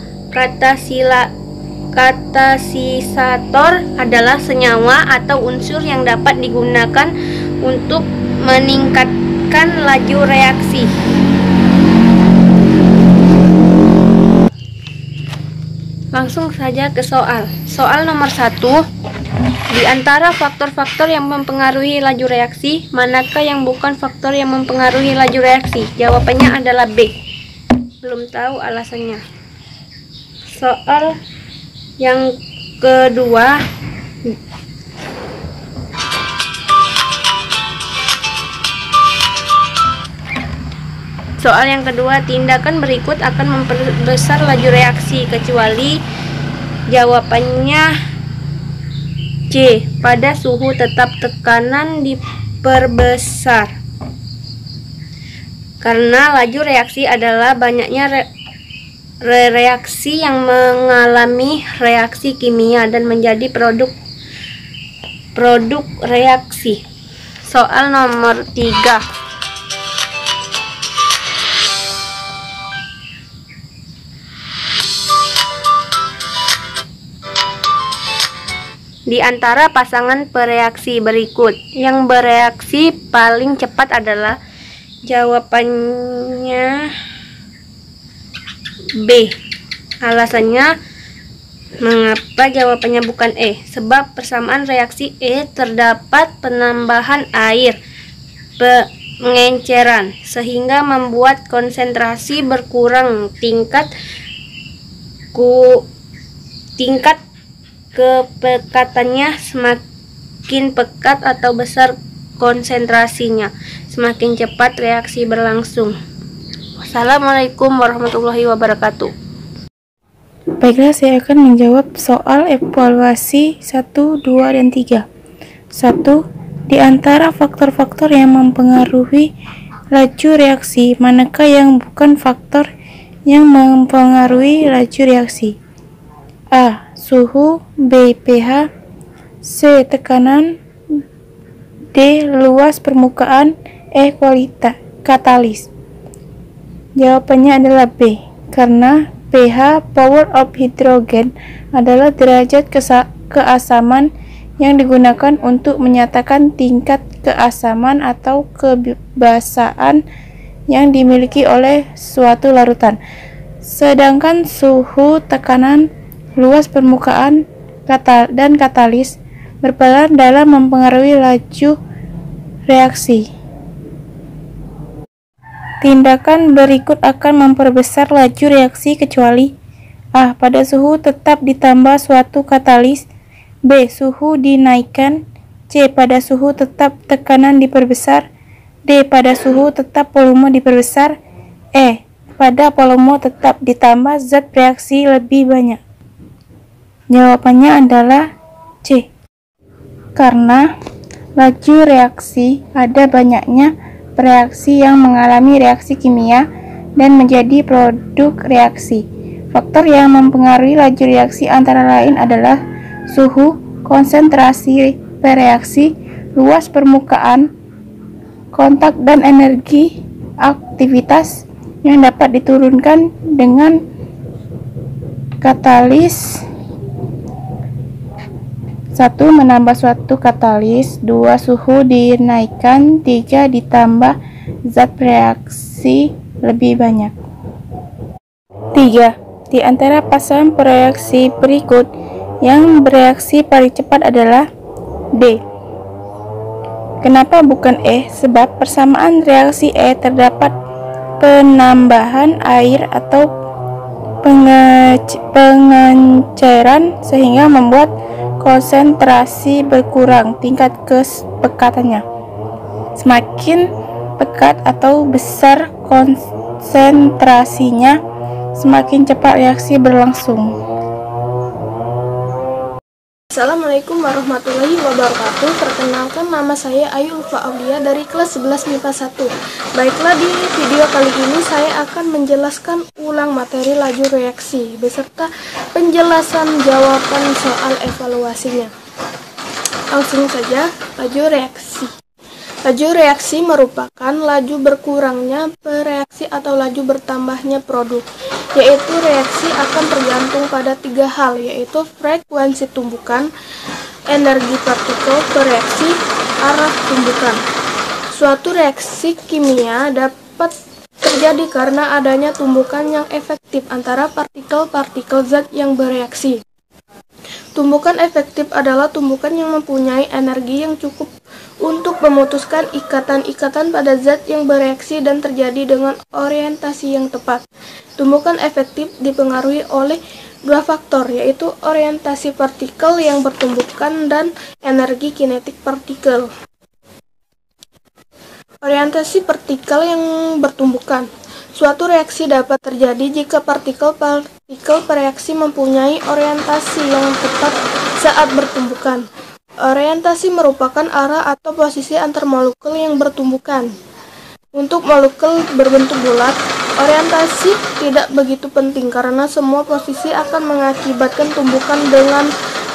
katalisator adalah senyawa atau unsur yang dapat digunakan untuk meningkatkan laju reaksi. Langsung saja ke soal. Soal nomor 1. Di antara faktor-faktor yang mempengaruhi laju reaksi, manakah yang bukan faktor yang mempengaruhi laju reaksi? Jawabannya adalah B. Belum tahu alasannya. Soal yang kedua, tindakan berikut akan memperbesar laju reaksi kecuali jawabannya C. Pada suhu tetap tekanan diperbesar. Karena laju reaksi adalah banyaknya reaksi yang mengalami reaksi kimia dan menjadi produk reaksi. Soal nomor 3. di antara pasangan bereaksi berikut. Yang bereaksi paling cepat adalah jawabannya B. Alasannya mengapa jawabannya bukan E? Sebab persamaan reaksi E terdapat penambahan air, pengenceran, sehingga membuat konsentrasi berkurang. Tingkat kepekatannya semakin pekat atau besar konsentrasinya, semakin cepat reaksi berlangsung. Wassalamualaikum warahmatullahi wabarakatuh. Baiklah, saya akan menjawab soal evaluasi 1, 2, dan 3. 1. Di antara faktor-faktor yang mempengaruhi laju reaksi, manakah yang bukan faktor yang mempengaruhi laju reaksi? A. Suhu, B. pH, C. Tekanan, D. Luas permukaan, E. Katalis. Jawabannya adalah B, karena pH power of hydrogen adalah derajat keasaman yang digunakan untuk menyatakan tingkat keasaman atau kebasaan yang dimiliki oleh suatu larutan. Sedangkan suhu, tekanan, luas permukaan, dan katalis berperan dalam mempengaruhi laju reaksi. Tindakan berikut akan memperbesar laju reaksi kecuali A. Pada suhu tetap ditambah suatu katalis, B. Suhu dinaikkan, C. Pada suhu tetap tekanan diperbesar, D. Pada suhu tetap volume diperbesar, E. Pada volume tetap ditambah zat reaksi lebih banyak. Jawabannya adalah C. Karena laju reaksi ada banyaknya reaksi yang mengalami reaksi kimia dan menjadi produk reaksi. Faktor yang mempengaruhi laju reaksi antara lain adalah suhu, konsentrasi reaksi, luas permukaan, kontak, dan energi aktivitas yang dapat diturunkan dengan katalis. 1. Menambah suatu katalis, 2. Suhu dinaikkan, 3. Ditambah zat reaksi lebih banyak. 3. Di antara pasangan bereaksi berikut, yang bereaksi paling cepat adalah D. Kenapa bukan E? Sebab persamaan reaksi E terdapat penambahan air atau pengenceran sehingga membuat konsentrasi berkurang tingkat kepekatannya. Semakin pekat atau besar konsentrasinya, semakin cepat reaksi berlangsung. Assalamualaikum warahmatullahi wabarakatuh. Perkenalkan, nama saya Ayu Ulfa Aulia dari kelas 11 MIPA 1. Baiklah, di video kali ini saya akan menjelaskan ulang materi laju reaksi beserta penjelasan jawaban soal evaluasinya. Langsung saja, laju reaksi. Laju reaksi merupakan laju berkurangnya bereaksi atau laju bertambahnya produk, yaitu reaksi akan tergantung pada 3 hal, yaitu frekuensi tumbukan, energi partikel bereaksi, arah tumbukan. Suatu reaksi kimia dapat terjadi karena adanya tumbukan yang efektif antara partikel-partikel zat yang bereaksi. Tumbukan efektif adalah tumbukan yang mempunyai energi yang cukup untuk memutuskan ikatan-ikatan pada zat yang bereaksi dan terjadi dengan orientasi yang tepat. Tumbukan efektif dipengaruhi oleh 2 faktor, yaitu orientasi partikel yang bertumbukan dan energi kinetik partikel. Orientasi partikel yang bertumbukan. Suatu reaksi dapat terjadi jika partikel-partikel bereaksi mempunyai orientasi yang tepat saat bertumbukan. Orientasi merupakan arah atau posisi antar molekul yang bertumbukan. Untuk molekul berbentuk bulat, orientasi tidak begitu penting karena semua posisi akan mengakibatkan tumbukan dengan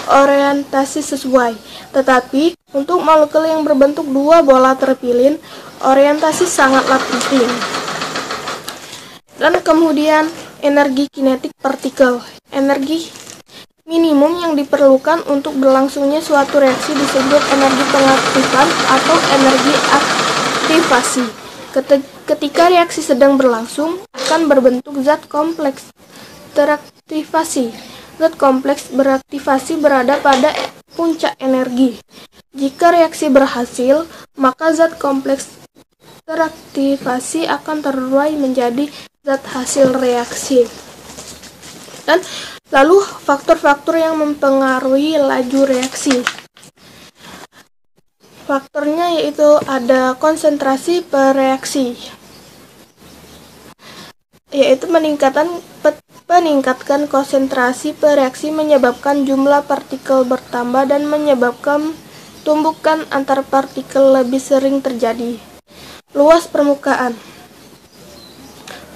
orientasi sesuai. Tetapi, untuk molekul yang berbentuk 2 bola terpilin, orientasi sangatlah penting. Dan kemudian energi kinetik partikel. Energi Minimum yang diperlukan untuk berlangsungnya suatu reaksi disebut energi pengaktifan atau energi aktivasi. Ketika reaksi sedang berlangsung, akan berbentuk zat kompleks teraktivasi. Zat kompleks beraktivasi berada pada puncak energi. Jika reaksi berhasil, maka zat kompleks teraktivasi akan terurai menjadi zat hasil reaksi. Dan lalu faktor-faktor yang mempengaruhi laju reaksi. Faktornya yaitu ada konsentrasi per reaksi, yaitu meningkatkan konsentrasi per reaksi menyebabkan jumlah partikel bertambah dan menyebabkan tumbukan antar partikel lebih sering terjadi. Luas permukaan.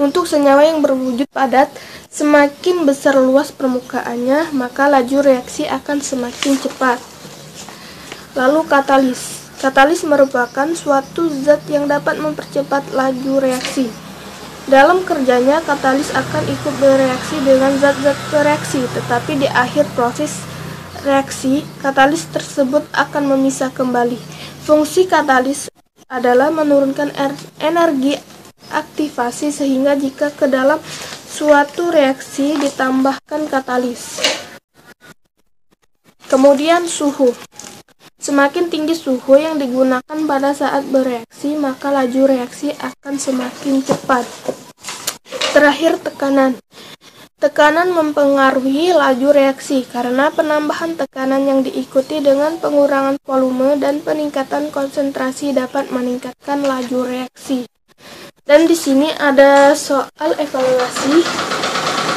Untuk senyawa yang berwujud padat, semakin besar luas permukaannya, maka laju reaksi akan semakin cepat. Lalu katalis. Katalis merupakan suatu zat yang dapat mempercepat laju reaksi. Dalam kerjanya, katalis akan ikut bereaksi dengan zat-zat bereaksi, tetapi di akhir proses reaksi, katalis tersebut akan memisah kembali. Fungsi katalis adalah menurunkan energi aktivasi sehingga jika ke dalam suatu reaksi ditambahkan katalis. Kemudian suhu. Semakin tinggi suhu yang digunakan pada saat bereaksi, maka laju reaksi akan semakin cepat. Terakhir, tekanan. Tekanan mempengaruhi laju reaksi karena penambahan tekanan yang diikuti dengan pengurangan volume dan peningkatan konsentrasi dapat meningkatkan laju reaksi. Dan di sini ada soal evaluasi.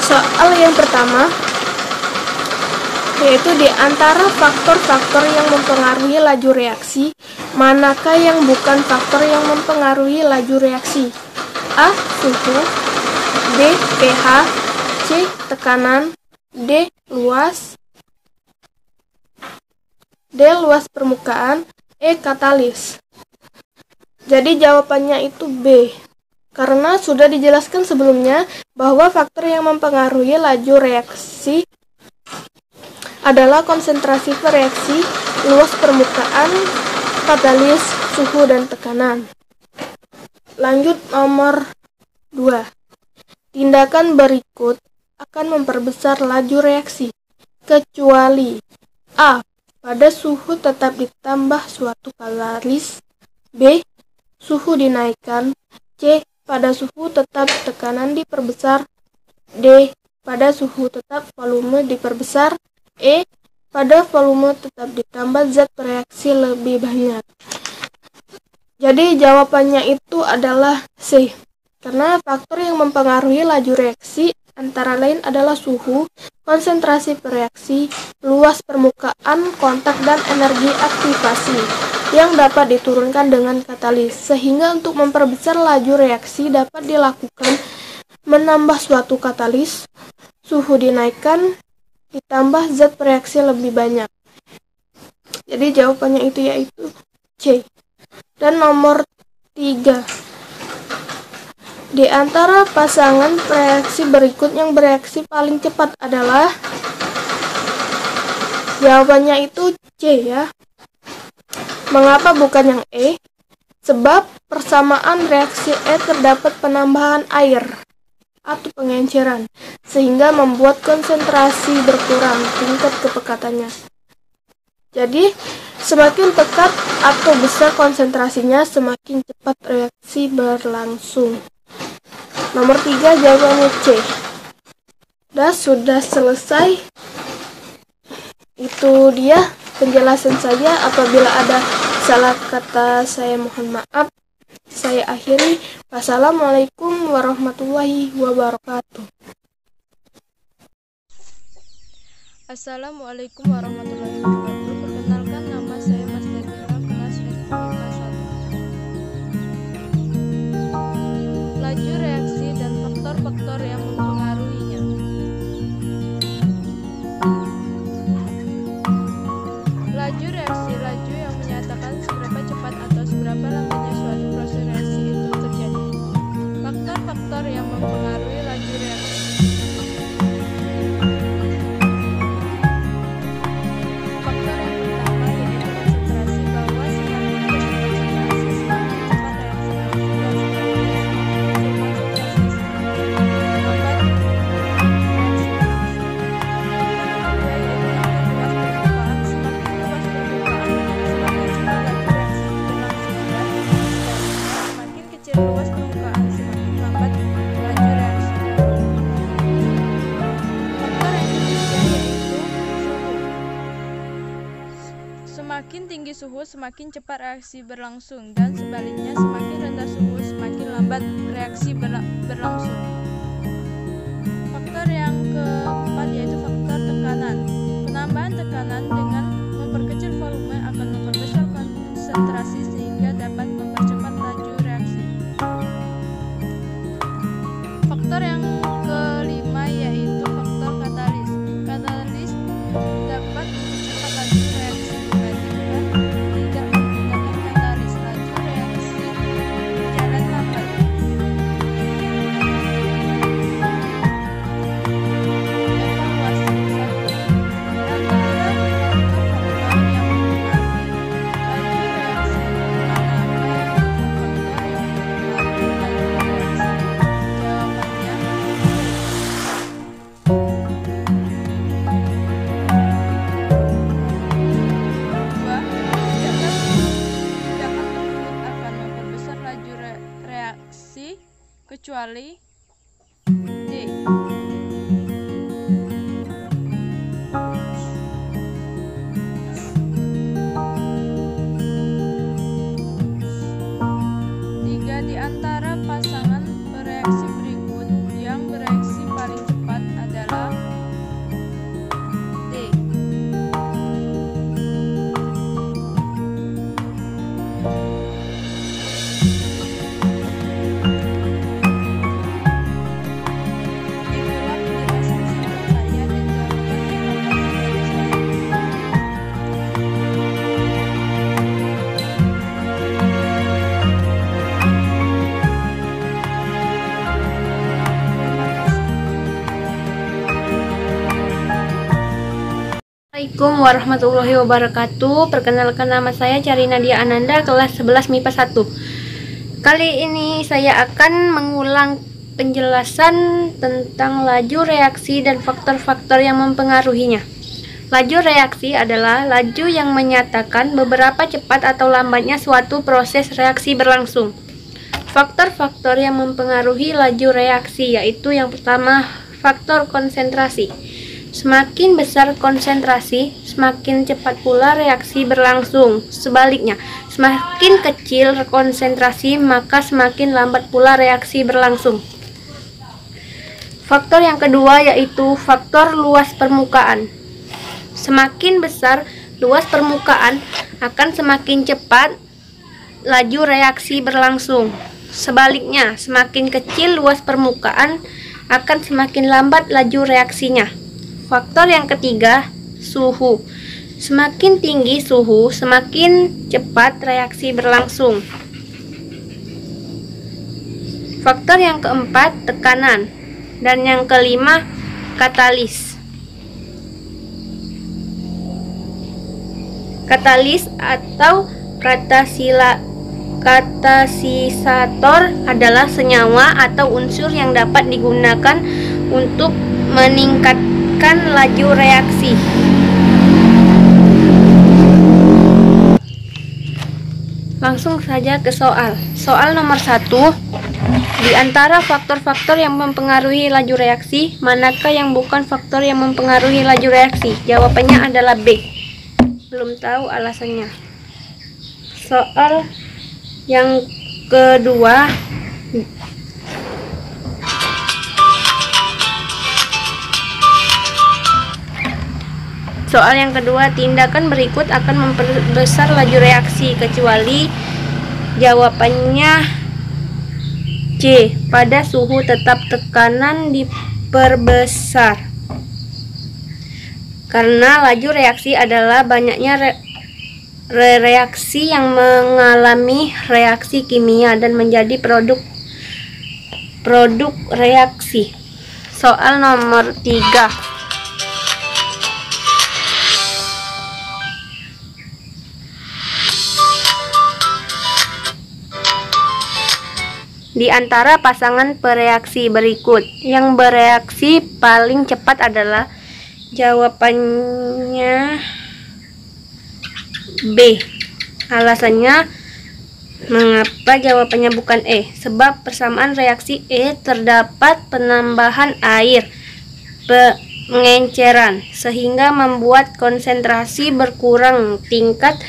Soal yang pertama yaitu di antara faktor-faktor yang mempengaruhi laju reaksi, manakah yang bukan faktor yang mempengaruhi laju reaksi? A. Suhu, B. pH, C. Tekanan, D. Luas permukaan, E. Katalis. Jadi jawabannya itu B. Karena sudah dijelaskan sebelumnya bahwa faktor yang mempengaruhi laju reaksi adalah konsentrasi per reaksi, luas permukaan, katalis, suhu, dan tekanan. Lanjut nomor 2. Tindakan berikut akan memperbesar laju reaksi, kecuali A. Pada suhu tetap ditambah suatu katalis, B. Suhu dinaikkan, C. Pada suhu tetap tekanan diperbesar, D. Pada suhu tetap volume diperbesar, E. Pada volume tetap ditambah zat bereaksi lebih banyak. Jadi jawabannya itu adalah C. Karena faktor yang mempengaruhi laju reaksi antara lain adalah suhu, konsentrasi per reaksi, luas permukaan kontak, dan energi aktivasi yang dapat diturunkan dengan katalis. Sehingga untuk memperbesar laju reaksi dapat dilakukan menambah suatu katalis, suhu dinaikkan, ditambah zat bereaksi lebih banyak. Jadi jawabannya itu yaitu C. Dan nomor 3. Di antara pasangan reaksi berikut yang bereaksi paling cepat adalah, jawabannya itu C ya. Mengapa bukan yang E? Sebab persamaan reaksi E terdapat penambahan air atau pengenceran, sehingga membuat konsentrasi berkurang tingkat kepekatannya. Jadi, semakin pekat atau besar konsentrasinya, semakin cepat reaksi berlangsung. Nomor 3 jawabannya C. Sudah selesai. Itu dia penjelasan saya. Apabila ada salah kata, saya mohon maaf. Saya akhiri. Wassalamualaikum warahmatullahi wabarakatuh. Assalamualaikum warahmatullahi wabarakatuh. Perkenalkan, nama saya Mas Daniela, kelas MIPA 1. Laju reaksi dan faktor-faktor yang mempengaruhinya. Laju reaksi, laju yang menyatakan seberapa cepat atau seberapa lambatnya suatu proses reaksi itu terjadi. Faktor-faktor yang mempengaruhi laju reaksi. luas permukaan, semakin lambat laju reaksi. Faktor yang ketiga yaitu suhu. Semakin tinggi suhu, semakin cepat reaksi berlangsung, dan sebaliknya semakin rendah suhu, semakin lambat reaksi berlangsung. Faktor yang keempat yaitu faktor tekanan. Penambahan tekanan dengan memperkecil volume akan memperbesar konsentrasi sehingga dapat mempercepat laju reaksi. Faktor yang kelima yaitu faktor katalis. Katalis dapat mempercepat laju reaksi dibandingkan tidak menggunakan katalis. Laju reaksi berjalan lambat. Kecuali D. Tiga di antara pasangan bereaksi berikut yang bereaksi paling cepat adalah D. Assalamualaikum warahmatullahi wabarakatuh. Perkenalkan, nama saya Carina Dia Ananda, kelas 11 MIPA 1. Kali ini saya akan mengulang penjelasan tentang laju reaksi dan faktor-faktor yang mempengaruhinya. Laju reaksi adalah laju yang menyatakan beberapa cepat atau lambatnya suatu proses reaksi berlangsung. Faktor-faktor yang mempengaruhi laju reaksi yaitu yang pertama, faktor konsentrasi. Semakin besar konsentrasi, semakin cepat pula reaksi berlangsung. Sebaliknya, semakin kecil konsentrasi, maka semakin lambat pula reaksi berlangsung. Faktor yang kedua yaitu faktor luas permukaan. Semakin besar luas permukaan, akan semakin cepat laju reaksi berlangsung. Sebaliknya, semakin kecil luas permukaan, akan semakin lambat laju reaksinya. Faktor yang ketiga, suhu. Semakin tinggi suhu, semakin cepat reaksi berlangsung. Faktor yang keempat, tekanan. Dan yang kelima, katalis. Katalis atau katalisator adalah senyawa atau unsur yang dapat digunakan untuk meningkatkan laju reaksi. Langsung saja ke soal. Soal nomor 1. Di antara faktor-faktor yang mempengaruhi laju reaksi, manakah yang bukan faktor yang mempengaruhi laju reaksi? Jawabannya adalah B. Belum tahu alasannya. Soal yang kedua. Soal yang kedua, tindakan berikut akan memperbesar laju reaksi kecuali. Jawabannya C. Pada suhu tetap tekanan diperbesar. Karena laju reaksi adalah banyaknya reaksi yang mengalami reaksi kimia dan menjadi produk reaksi. Soal nomor 3. Di antara pasangan bereaksi berikut, yang bereaksi paling cepat adalah. Jawabannya B. Alasannya Mengapa jawabannya bukan E? Sebab persamaan reaksi E terdapat penambahan air, pengenceran, sehingga membuat konsentrasi berkurang. Tingkat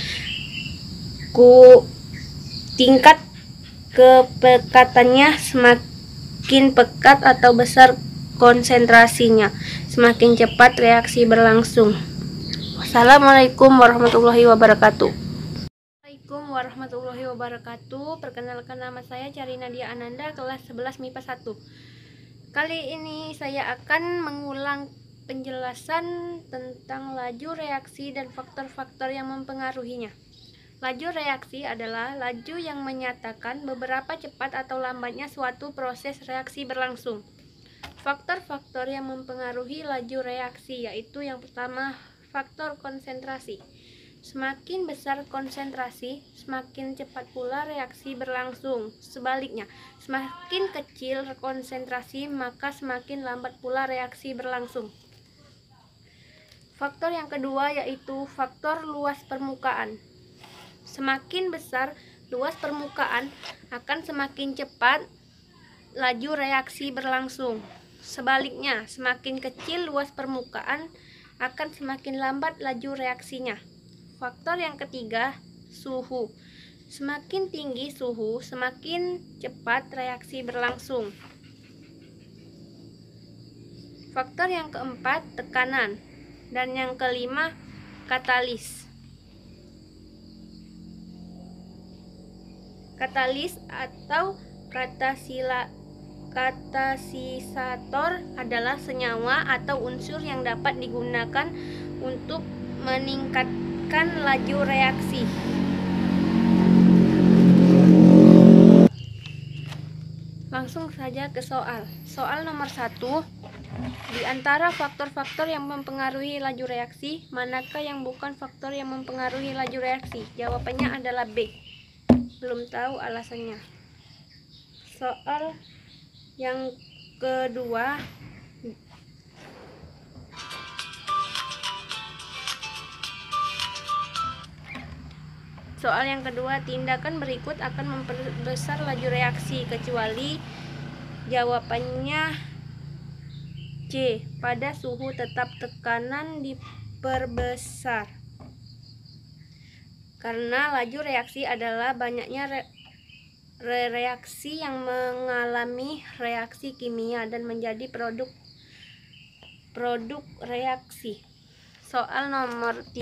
kepekatannya semakin pekat atau besar konsentrasinya, semakin cepat reaksi berlangsung. Wassalamualaikum warahmatullahi wabarakatuh. Assalamualaikum warahmatullahi wabarakatuh. Perkenalkan, nama saya Carina Dia Ananda, kelas 11 MIPA 1. Kali ini saya akan mengulang penjelasan tentang laju reaksi dan faktor-faktor yang mempengaruhinya. Laju reaksi adalah laju yang menyatakan beberapa cepat atau lambatnya suatu proses reaksi berlangsung. Faktor-faktor yang mempengaruhi laju reaksi yaitu yang pertama, faktor konsentrasi. Semakin besar konsentrasi, semakin cepat pula reaksi berlangsung. Sebaliknya, semakin kecil konsentrasi, maka semakin lambat pula reaksi berlangsung. Faktor yang kedua yaitu faktor luas permukaan. Semakin besar luas permukaan, akan semakin cepat laju reaksi berlangsung. Sebaliknya, semakin kecil luas permukaan, akan semakin lambat laju reaksinya. Faktor yang ketiga, suhu. Semakin tinggi suhu, semakin cepat reaksi berlangsung. Faktor yang keempat, tekanan. Dan yang kelima, katalis. Katalis atau katalisator adalah senyawa atau unsur yang dapat digunakan untuk meningkatkan laju reaksi. Langsung saja ke soal. Soal nomor 1. Di antara faktor-faktor yang mempengaruhi laju reaksi, manakah yang bukan faktor yang mempengaruhi laju reaksi? Jawabannya adalah B. Belum tahu alasannya. Soal yang kedua, tindakan berikut akan memperbesar laju reaksi kecuali. Jawabannya C. Pada suhu tetap tekanan diperbesar. Karena laju reaksi adalah banyaknya reaksi yang mengalami reaksi kimia dan menjadi produk reaksi. Soal nomor 3.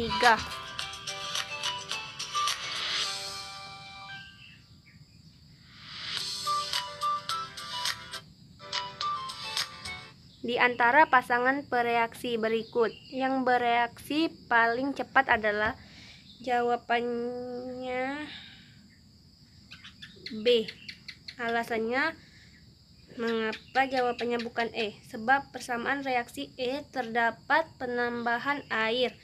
Di antara pasangan bereaksi berikut, yang bereaksi paling cepat adalah. Jawabannya B. Alasannya, mengapa jawabannya bukan E? Sebab persamaan reaksi E terdapat penambahan air,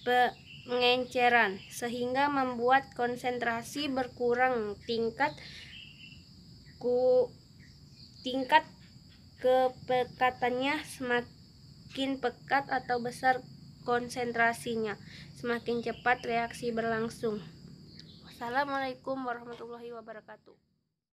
pengenceran, sehingga membuat konsentrasi berkurang. Tingkat kepekatannya semakin pekat atau besar konsentrasinya, semakin cepat reaksi berlangsung. Wassalamualaikum warahmatullahi wabarakatuh.